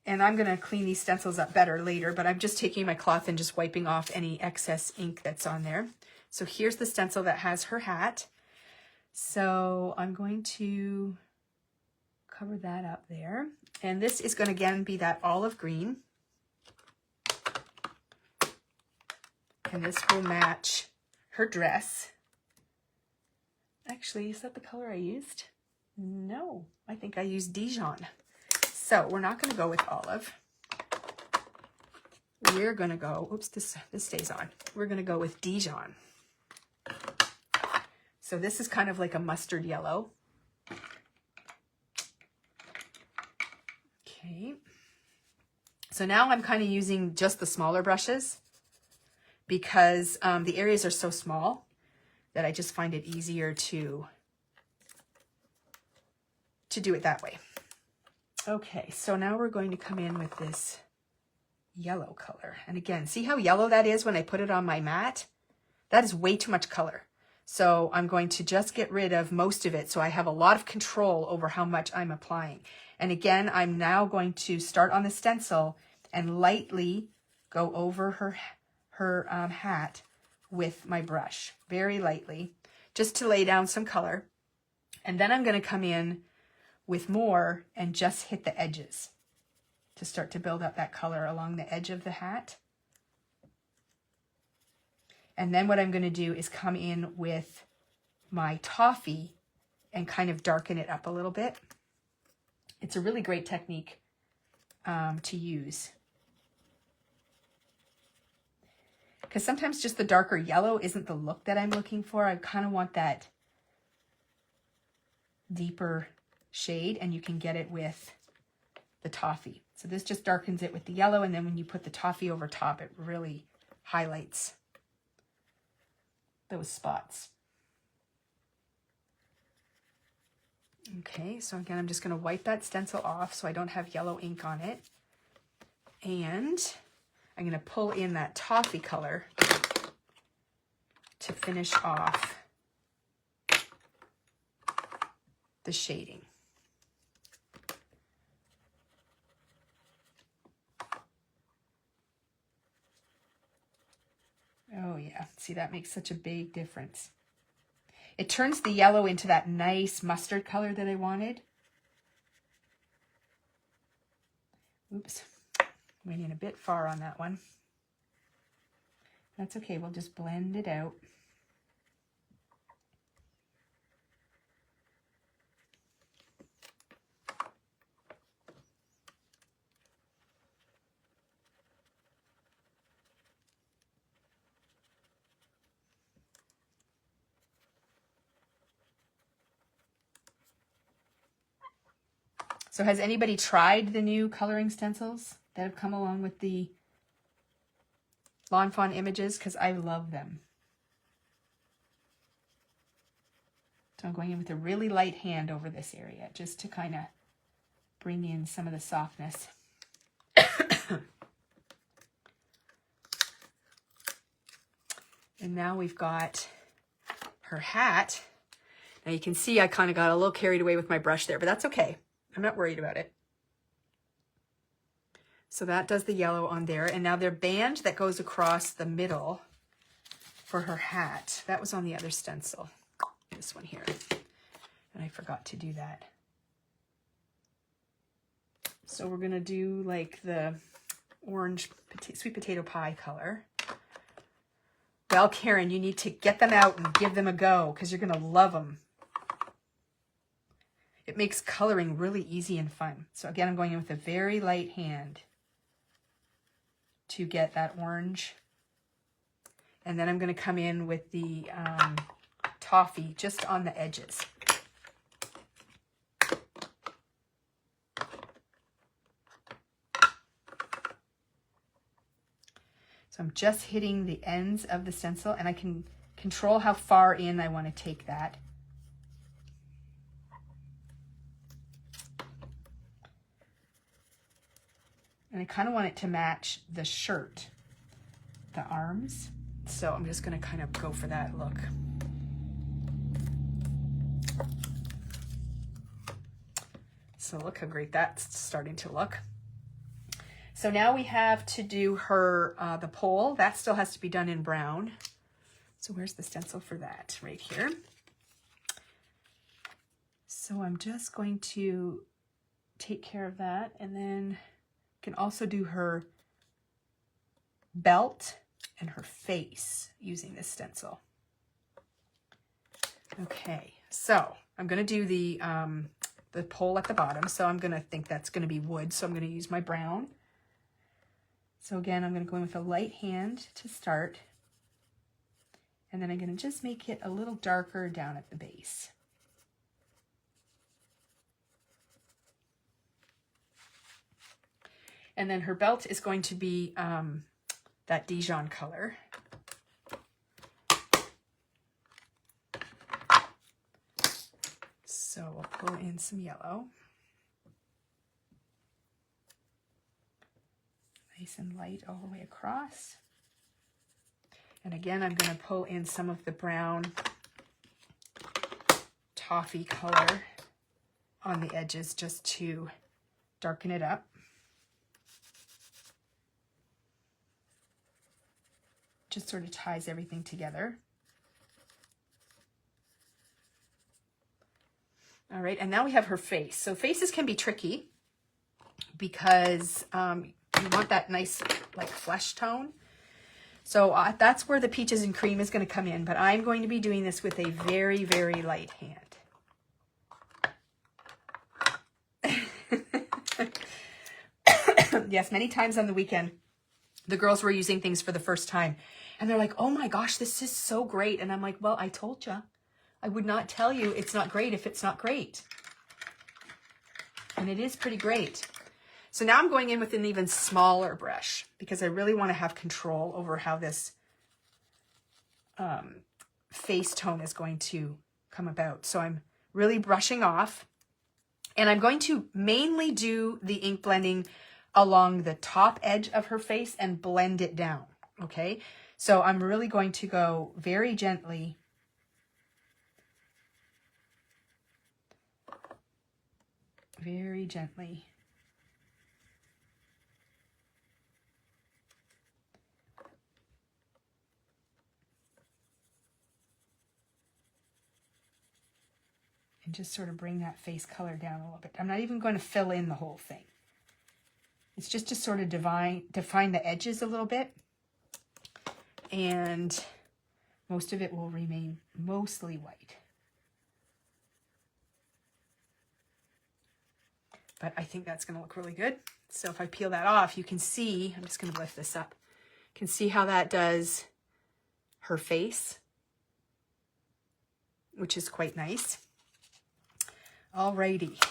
And I'm going to clean these stencils up better later, but I'm just taking my cloth and just wiping off any excess ink that's on there. So here's the stencil that has her hat. So I'm going to cover that up there. And this is going to again be that olive green. And this will match her dress. Actually, is that the color I used? No, I think I used Dijon. So we're not going to go with olive. We're going to go, oops, this stays on. We're going to go with Dijon. So this is kind of like a mustard yellow. Okay. So now I'm kind of using just the smaller brushes because the areas are so small that I just find it easier to do it that way. Okay, so now we're going to come in with this yellow color. And again, see how yellow that is when I put it on my mat? That is way too much color. So I'm going to just get rid of most of it so I have a lot of control over how much I'm applying. And again, I'm now going to start on the stencil and lightly go over her hat with my brush, very lightly, just to lay down some color. And then I'm going to come in with more and just hit the edges to start to build up that color along the edge of the hat. And then what I'm going to do is come in with my toffee and kind of darken it up a little bit. It's a really great technique to use. Because sometimes just the darker yellow isn't the look that I'm looking for. I kind of want that deeper shade, and you can get it with the toffee. So this just darkens it with the yellow, and then when you put the toffee over top, it really highlights those spots. Okay, so again, I'm just going to wipe that stencil off so I don't have yellow ink on it. And I'm going to pull in that toffee color to finish off the shading. Oh yeah, see, that makes such a big difference. It turns the yellow into that nice mustard color that I wanted. Oops, went in a bit far on that one. That's okay, we'll just blend it out. So has anybody tried the new coloring stencils that have come along with the Lawn Fawn images? Because I love them. So I'm going in with a really light hand over this area just to kind of bring in some of the softness. And now we've got her hat. Now you can see I kind of got a little carried away with my brush there, but that's okay. I'm not worried about it. So that does the yellow on there. And now their band that goes across the middle for her hat, that was on the other stencil. This one here. And I forgot to do that. So we're going to do like the orange sweet potato pie color. Well, Karen, you need to get them out and give them a go because you're going to love them. It makes coloring really easy and fun. So again, I'm going in with a very light hand to get that orange. And then I'm going to come in with the toffee just on the edges. So I'm just hitting the ends of the stencil, and I can control how far in I want to take that. And I kind of want it to match the shirt, the arms. So I'm just going to kind of go for that look. So look how great that's starting to look. So now we have to do her, the pole. That still has to be done in brown. So where's the stencil for that? Right here. So I'm just going to take care of that, and then can also do her belt and her face using this stencil. Okay, so I'm going to do the pole at the bottom. So I'm going to think that's going to be wood. So I'm going to use my brown. So again, I'm going to go in with a light hand to start. And then I'm going to just make it a little darker down at the base. And then her belt is going to be that Dijon color. So we'll pull in some yellow. Nice and light all the way across. And again, I'm going to pull in some of the brown toffee color on the edges just to darken it up. Just sort of ties everything together. All right, and now we have her face. So faces can be tricky because you want that nice like flesh tone. So that's where the peaches and cream is going to come in, but I'm going to be doing this with a very, very light hand. Yes, many times on the weekend, the girls were using things for the first time. And they're like, oh my gosh, this is so great. And I'm like, well, I told you. I would not tell you it's not great if it's not great. And it is pretty great. So now I'm going in with an even smaller brush because I really want to have control over how this face tone is going to come about. So I'm really brushing off And I'm going to mainly do the ink blending along the top edge of her face and blend it down, okay? So I'm really going to go very gently and just sort of bring that face color down a little bit. I'm not even going to fill in the whole thing. It's just to sort of define the edges a little bit. And most of it will remain mostly white. But I think that's going to look really good. So if I peel that off, you can see, I'm just going to lift this up. You can see how that does her face, which is quite nice. Alrighty,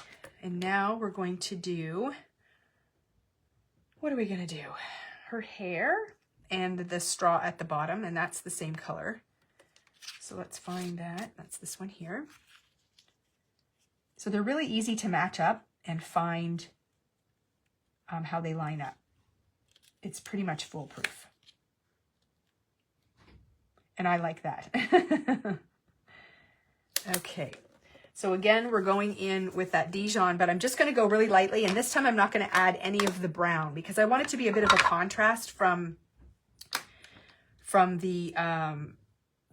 and now we're going to do, what are we going to do? Her hair and the straw at the bottom, and that's the same color. So let's find that. That's this one here. So they're really easy to match up and find how they line up. It's pretty much foolproof. And I like that. Okay. So again, we're going in with that Dijon, but I'm just going to go really lightly. And this time I'm not going to add any of the brown because I want it to be a bit of a contrast from the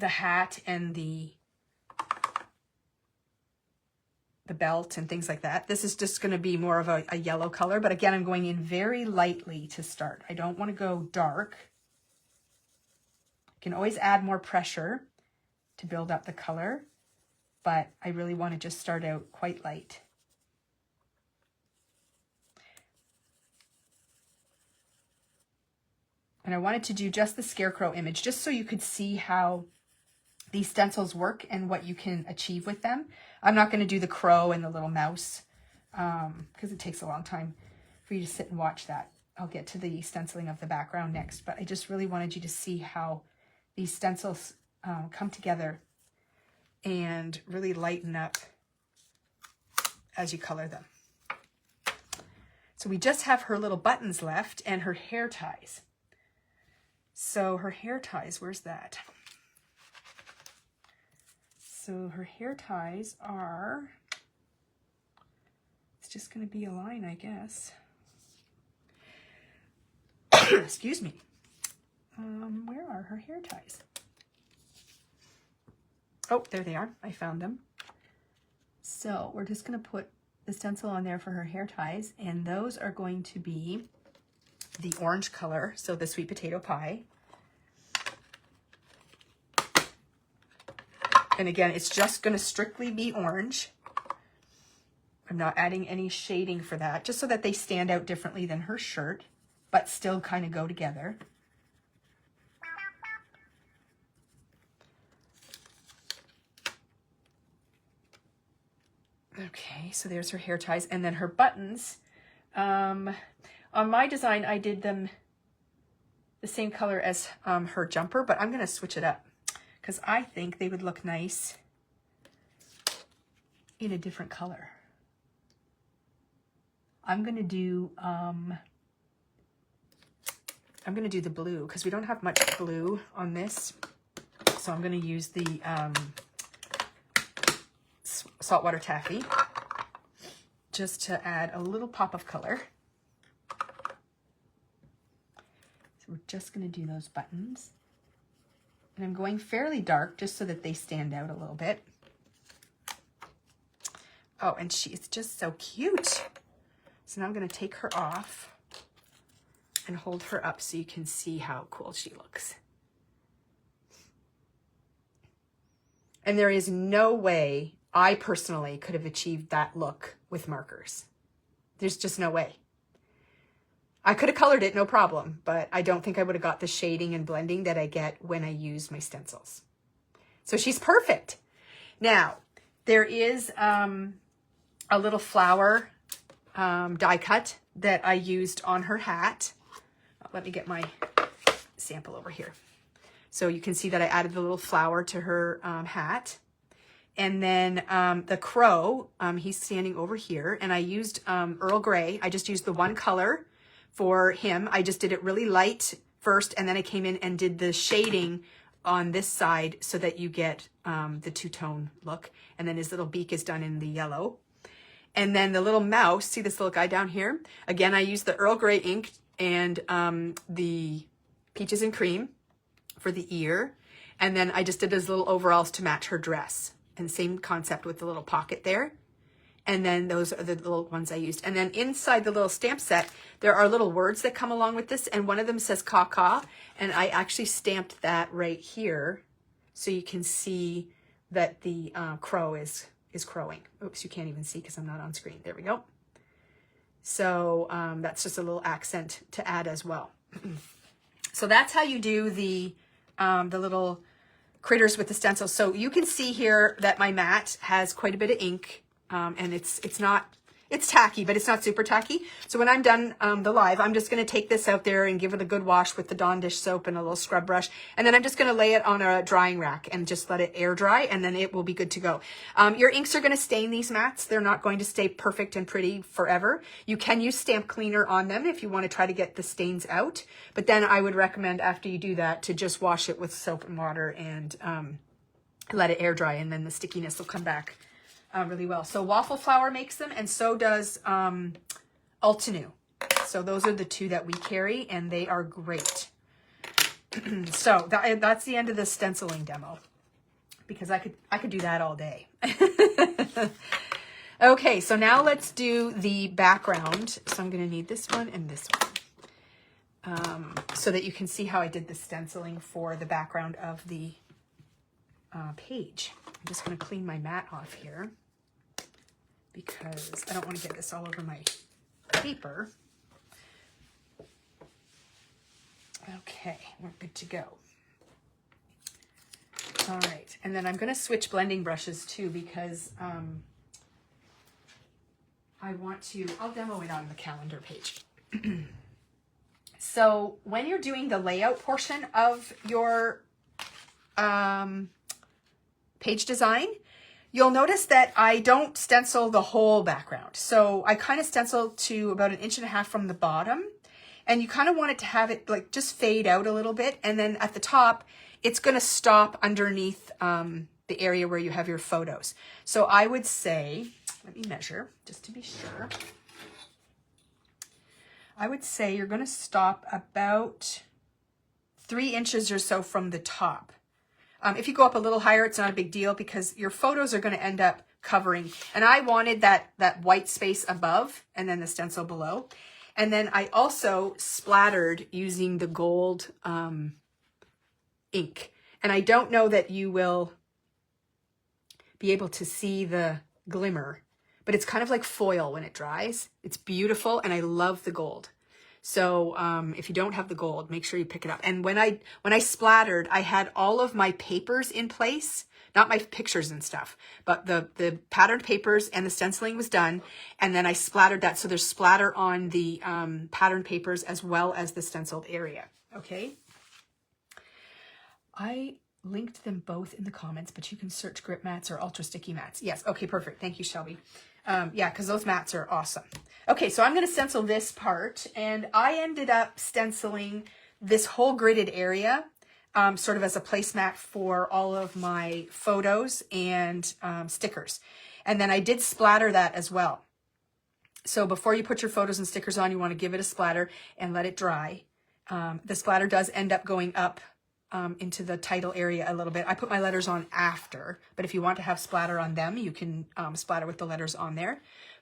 hat and the belt and things like that. This is just going to be more of a yellow color. But again, I'm going in very lightly to start. I don't want to go dark. You can always add more pressure to build up the color, but I really want to just start out quite light. And I wanted to do just the scarecrow image, just so you could see how these stencils work and what you can achieve with them. I'm not going to do the crow and the little mouse because it takes a long time for you to sit and watch that. I'll get to the stenciling of the background next, but I just really wanted you to see how these stencils come together and really lighten up as you color them. So we just have her little buttons left and her hair ties. So her hair ties, where's that? So her hair ties are, it's just going to be a line, I guess. Excuse me. Where are her hair ties? Oh, there they are. I found them. So we're just going to put the stencil on there for her hair ties, and those are going to be the orange color, so the sweet potato pie. And again, it's just going to strictly be orange. I'm not adding any shading for that, just so that they stand out differently than her shirt, but still kind of go together. Okay, so there's her hair ties, and then her buttons. On my design, I did them the same color as her jumper, but I'm going to switch it up because I think they would look nice in a different color. I'm going to do the blue because we don't have much blue on this, so I'm going to use the saltwater taffy just to add a little pop of color. So we're just going to do those buttons. And I'm going fairly dark just so that they stand out a little bit. Oh, and she's just so cute. So now I'm going to take her off and hold her up so you can see how cool she looks. And there is no way I personally could have achieved that look with markers. There's just no way. I could have colored it, no problem, but I don't think I would have got the shading and blending that I get when I use my stencils. So she's perfect. Now, there is a little flower die cut that I used on her hat. Let me get my sample over here. So you can see that I added the little flower to her hat. And then the crow, he's standing over here, and I used Earl Grey. I just used the one color for him. I just did it really light first, and then I came in and did the shading on this side so that you get the two-tone look. And then his little beak is done in the yellow. And then the little mouse, see this little guy down here? Again, I used the Earl Grey ink and the Peaches and Cream for the ear. And then I just did his little overalls to match her dress. And same concept with the little pocket there. And then those are the little ones I used. And then inside the little stamp set, there are little words that come along with this. And one of them says caw-caw. And I actually stamped that right here so you can see that the crow is crowing. Oops, you can't even see because I'm not on screen. There we go. So that's just a little accent to add as well. So that's how you do the little critters with the stencil. So you can see here that my mat has quite a bit of ink, and it's tacky, but it's not super tacky. So when I'm done the live, I'm just going to take this out there and give it a good wash with the Dawn dish soap and a little scrub brush. And then I'm just going to lay it on a drying rack and just let it air dry, and then it will be good to go. Your inks are going to stain these mats. They're not going to stay perfect and pretty forever. You can use stamp cleaner on them if you want to try to get the stains out. But then I would recommend after you do that to just wash it with soap and water and let it air dry, and then the stickiness will come back really well. So Waffle Flower makes them, and so does Altenew. So those are the two that we carry, and they are great. So that's the end of the stenciling demo, because I could do that all day. Okay, so now let's do the background. So I'm going to need this one and this one, so that you can see how I did the stenciling for the background of the page. I'm just going to clean my mat off here, because I don't want to get this all over my paper. Okay, we're good to go. All right, and then I'm going to switch blending brushes too, because I'll demo it on the calendar page. So when you're doing the layout portion of your page design, you'll notice that I don't stencil the whole background. So I kind of stencil to about 1.5 inches from the bottom, and you kind of want it to have it like just fade out a little bit. And then at the top, it's going to stop underneath the area where you have your photos. So I would say, let me measure just to be sure. I would say you're going to stop about 3 inches or so from the top. If you go up a little higher, it's not a big deal, because your photos are going to end up covering. And I wanted that white space above and then the stencil below. And then I also splattered using the gold ink. And I don't know that you will be able to see the glimmer, but it's kind of like foil when it dries. It's beautiful, and I love the gold. So if you don't have the gold, make sure you pick it up. And when I splattered, I had all of my papers in place, not my pictures and stuff, but the patterned papers and the stenciling was done. And then I splattered that. So there's splatter on the patterned papers as well as the stenciled area. Okay. I linked them both in the comments, but you can search grip mats or ultra sticky mats. Yes. Okay, perfect. Thank you, Shelby. Yeah, because those mats are awesome. Okay, so I'm going to stencil this part, and I ended up stenciling this whole gridded area sort of as a placemat for all of my photos and stickers. And then I did splatter that as well. So before you put your photos and stickers on, you want to give it a splatter and let it dry. The splatter does end up going up into the title area a little bit. I put my letters on after, but if you want to have splatter on them, you can splatter with the letters on there.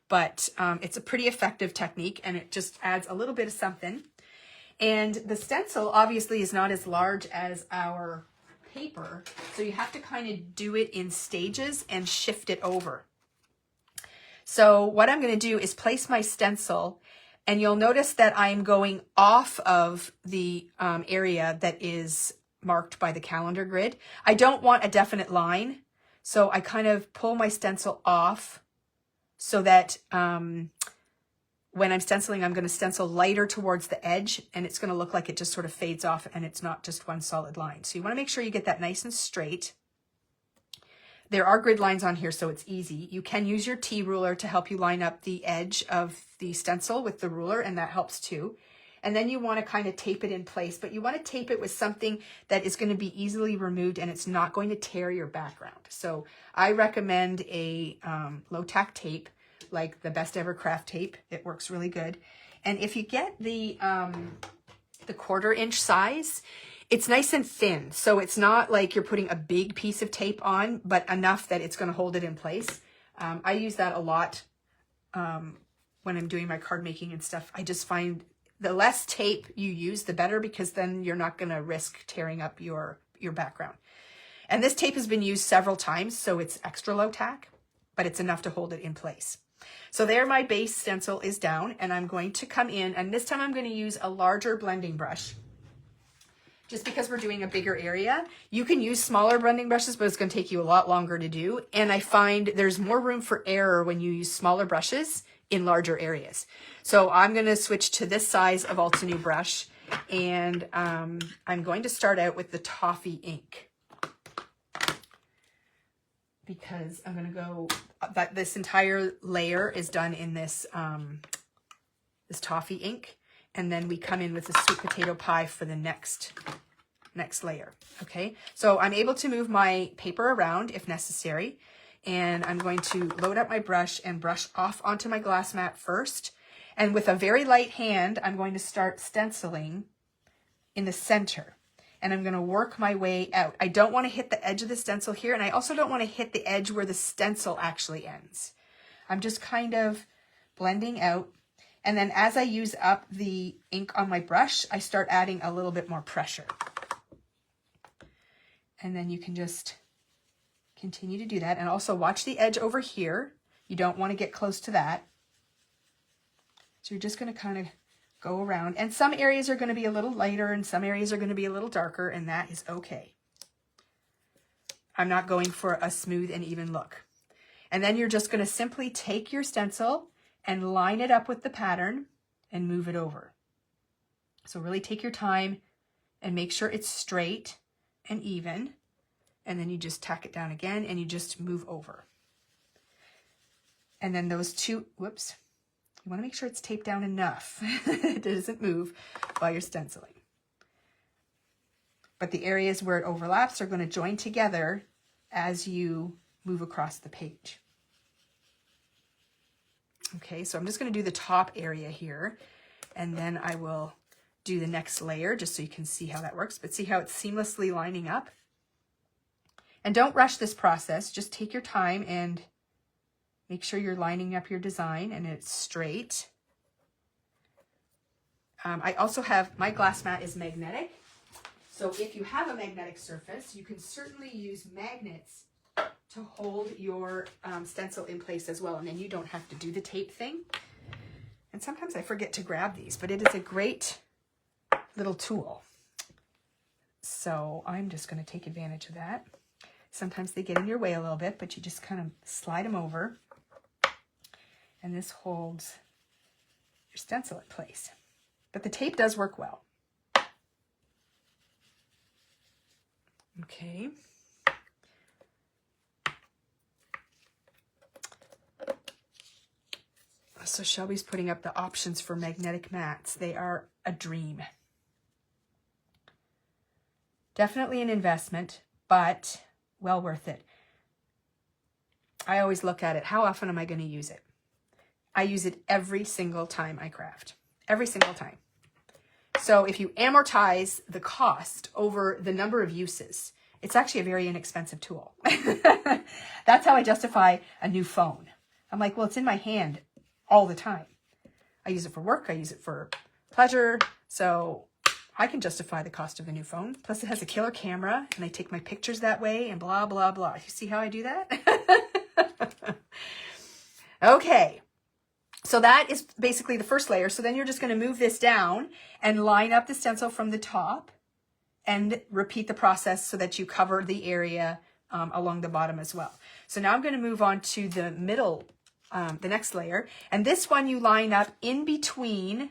But it's a pretty effective technique, and it just adds a little bit of something. And the stencil obviously is not as large as our paper, so you have to kind of do it in stages and shift it over. So what I'm going to do is place my stencil, and you'll notice that I'm going off of the area that is marked by the calendar grid. I don't want a definite line, so I kind of pull my stencil off so that when I'm stenciling, I'm going to stencil lighter towards the edge, and it's going to look like it just sort of fades off and it's not just one solid line. So you want to make sure you get that nice and straight. There are grid lines on here, so it's easy. You can use your T ruler to help you line up the edge of the stencil with the ruler, and that helps too. And then you want to kind of tape it in place, but you want to tape it with something that is going to be easily removed and it's not going to tear your background. So I recommend a low tack tape, like the Best Ever Craft tape. It works really good. And if you get the 1/4 inch size, it's nice and thin. So it's not like you're putting a big piece of tape on, but enough that it's going to hold it in place. I use that a lot when I'm doing my card making and stuff. I just find the less tape you use, the better, because then you're not going to risk tearing up your background. And this tape has been used several times, so it's extra low tack, but it's enough to hold it in place. So there, my base stencil is down, and I'm going to come in, and this time I'm going to use a larger blending brush, just because we're doing a bigger area. You can use smaller blending brushes, but it's going to take you a lot longer to do. And I find there's more room for error when you use smaller brushes in larger areas. So I'm going to switch to this size of Altenew brush, and I'm going to start out with the toffee ink, because I'm going to go, that this entire layer is done in this this toffee ink, and then we come in with the sweet potato pie for the next layer. Okay, so I'm able to move my paper around if necessary, and I'm going to load up my brush and brush off onto my glass mat first. And with a very light hand, I'm going to start stenciling in the center. And I'm going to work my way out. I don't want to hit the edge of the stencil here, and I also don't want to hit the edge where the stencil actually ends. I'm just kind of blending out. And then as I use up the ink on my brush, I start adding a little bit more pressure. And then you can just continue to do that. And also watch the edge over here. You don't want to get close to that. So you're just going to kind of go around. And some areas are going to be a little lighter and some areas are going to be a little darker, and that is okay. I'm not going for a smooth and even look. And then you're just going to simply take your stencil and line it up with the pattern and move it over. So really take your time and make sure it's straight and even. And then you just tack it down again and you just move over. And then those two, whoops, you want to make sure it's taped down enough. It doesn't move while you're stenciling. But the areas where it overlaps are going to join together as you move across the page. Okay, so I'm just going to do the top area here, and then I will do the next layer just so you can see how that works. But see how it's seamlessly lining up? And don't rush this process. Just take your time and make sure you're lining up your design and it's straight. I also have, my glass mat is magnetic. So if you have a magnetic surface, you can certainly use magnets to hold your stencil in place as well. And then you don't have to do the tape thing. And sometimes I forget to grab these, but it is a great little tool. So I'm just going to take advantage of that. Sometimes they get in your way a little bit, but you just kind of slide them over. And this holds your stencil in place. But the tape does work well. Okay. So Shelby's putting up the options for magnetic mats. They are a dream. Definitely an investment, but well worth it. I always look at it. How often am I going to use it? I use it every single time I craft. Every single time. So if you amortize the cost over the number of uses, it's actually a very inexpensive tool. That's how I justify a new phone. I'm like, well, it's in my hand all the time. I use it for work. I use it for pleasure. So I can justify the cost of a new phone. Plus it has a killer camera and I take my pictures that way and blah, blah, blah. You see how I do that? Okay. So that is basically the first layer. So then you're just going to move this down and line up the stencil from the top and repeat the process so that you cover the area along the bottom as well. So now I'm going to move on to the middle, the next layer. And this one you line up in between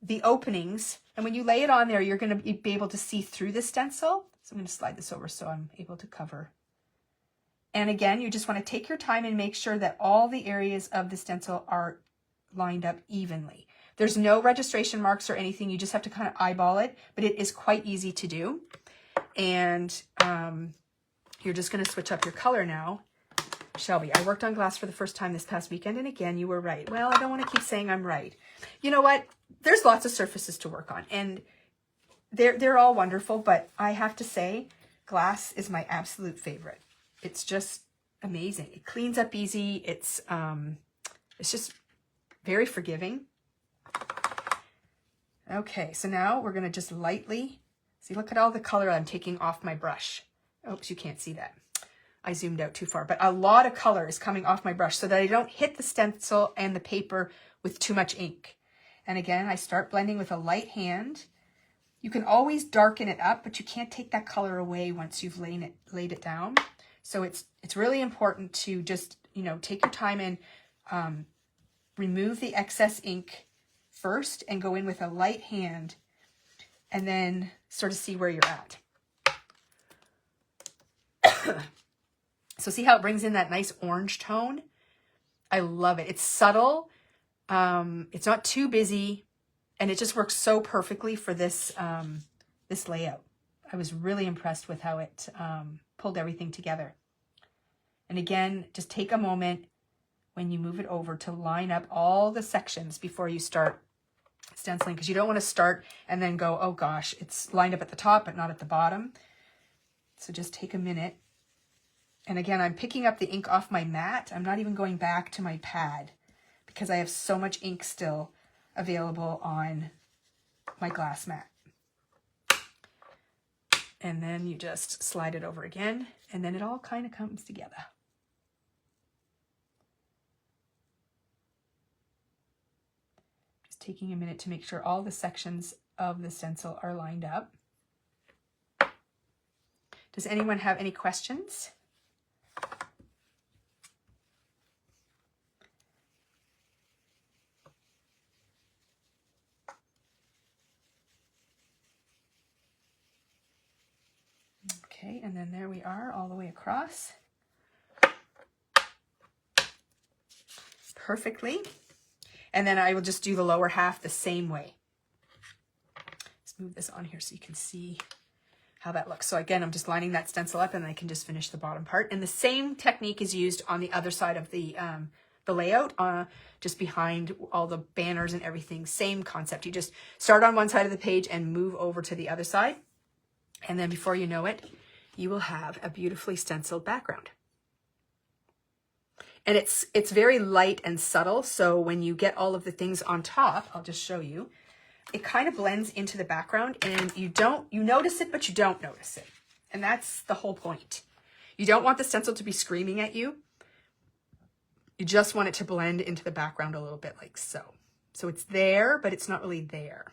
the openings. And when you lay it on there, you're going to be able to see through the stencil. So I'm going to slide this over so I'm able to cover. And again, you just want to take your time and make sure that all the areas of the stencil are lined up evenly. There's no registration marks or anything. You just have to kind of eyeball it, but it is quite easy to do. And you're just going to switch up your color now. Shelby, I worked on glass for the first time this past weekend, and again, you were right. Well, I don't want to keep saying I'm right. You know what? There's lots of surfaces to work on, and they're all wonderful, but I have to say, glass is my absolute favorite. It's just amazing. It cleans up easy. It's just very forgiving. Okay, so now we're going to just lightly, see, look at all the color I'm taking off my brush. Oops, you can't see that. I zoomed out too far, but a lot of color is coming off my brush so that I don't hit the stencil and the paper with too much ink. And again, I start blending with a light hand. You can always darken it up, but you can't take that color away once you've laid it down. So it's really important to just, you know, take your time and remove the excess ink first and go in with a light hand and then sort of see where you're at. So see how it brings in that nice orange tone? I love it. It's subtle. It's not too busy, and it just works so perfectly for this this layout. I was really impressed with how it pulled everything together. And again, just take a moment when you move it over to line up all the sections before you start stenciling, because you don't want to start and then go, oh gosh, it's lined up at the top but not at the bottom. So just take a minute. And again, I'm picking up the ink off my mat. I'm not even going back to my pad because I have so much ink still available on my glass mat. And then you just slide it over again, and then it all kind of comes together. Just taking a minute to make sure all the sections of the stencil are lined up. Does anyone have any questions? Okay, and then there we are all the way across. Perfectly. And then I will just do the lower half the same way. Let's move this on here so you can see how that looks. So again, I'm just lining that stencil up, and I can just finish the bottom part. And the same technique is used on the other side of the layout, just behind all the banners and everything. Same concept. You just start on one side of the page and move over to the other side. And then before you know it, you will have a beautifully stenciled background. And it's very light and subtle. So when you get all of the things on top, I'll just show you, it kind of blends into the background, and you notice it, but you don't notice it. And that's the whole point. You don't want the stencil to be screaming at you. You just want it to blend into the background a little bit like so. So it's there, but it's not really there.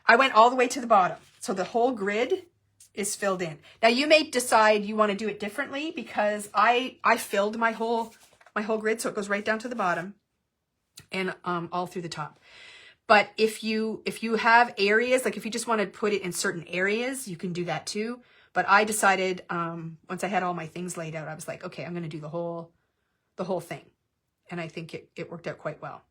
I went all the way to the bottom. So the whole grid is filled in. Now you may decide you want to do it differently, because I filled my whole grid, so it goes right down to the bottom and all through the top. But if you have areas, like if you just want to put it in certain areas, you can do that too. But I decided once I had all my things laid out, I was like, okay, I'm going to do the whole thing. And I think it worked out quite well.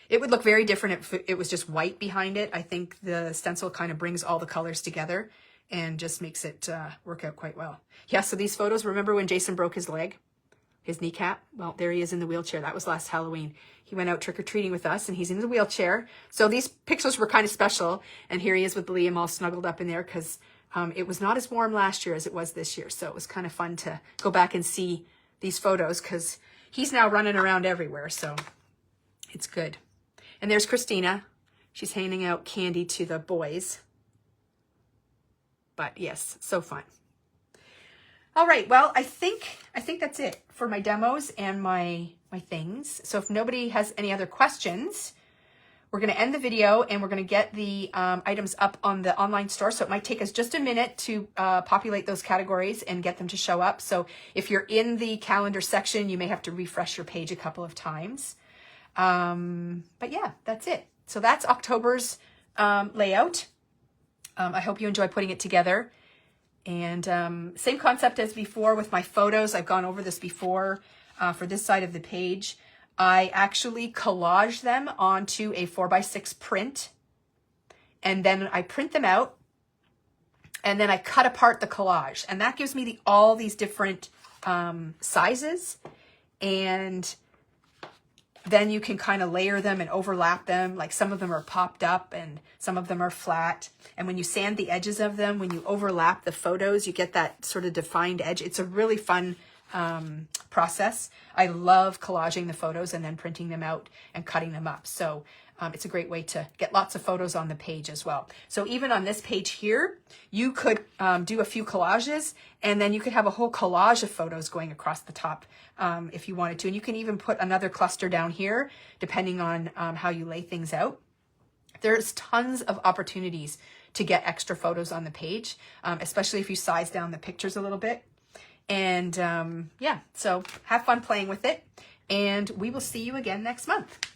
It would look very different if it was just white behind it. I think the stencil kind of brings all the colors together and just makes it work out quite well. Yeah, so these photos, remember when Jason broke his leg, his kneecap? Well, there he is in the wheelchair. That was last Halloween. He went out trick-or-treating with us, and he's in the wheelchair. So these pictures were kind of special, and here he is with Liam all snuggled up in there, because it was not as warm last year as it was this year. So it was kind of fun to go back and see these photos, because he's now running around everywhere, so it's good. And there's Christina. She's handing out candy to the boys. But yes, so fun. All right, well, I think that's it for my demos and my things. So if nobody has any other questions, we're going to end the video, and we're going to get the items up on the online store. So it might take us just a minute to populate those categories and get them to show up. So if you're in the calendar section, you may have to refresh your page a couple of times. But yeah, that's it. So that's October's layout. I hope you enjoy putting it together. And same concept as before with my photos. I've gone over this before for this side of the page. I actually collage them onto a 4x6 print, and then I print them out, and then I cut apart the collage, and that gives me all these different sizes, and then you can kind of layer them and overlap them. Like some of them are popped up and some of them are flat. And when you sand the edges of them, when you overlap the photos, you get that sort of defined edge. It's a really fun process. I love collaging the photos and then printing them out and cutting them up. So it's a great way to get lots of photos on the page as well. So even on this page here, you could do a few collages, and then you could have a whole collage of photos going across the top if you wanted to. And you can even put another cluster down here, depending on how you lay things out. There's tons of opportunities to get extra photos on the page, especially if you size down the pictures a little bit. And yeah, so have fun playing with it, and we will see you again next month.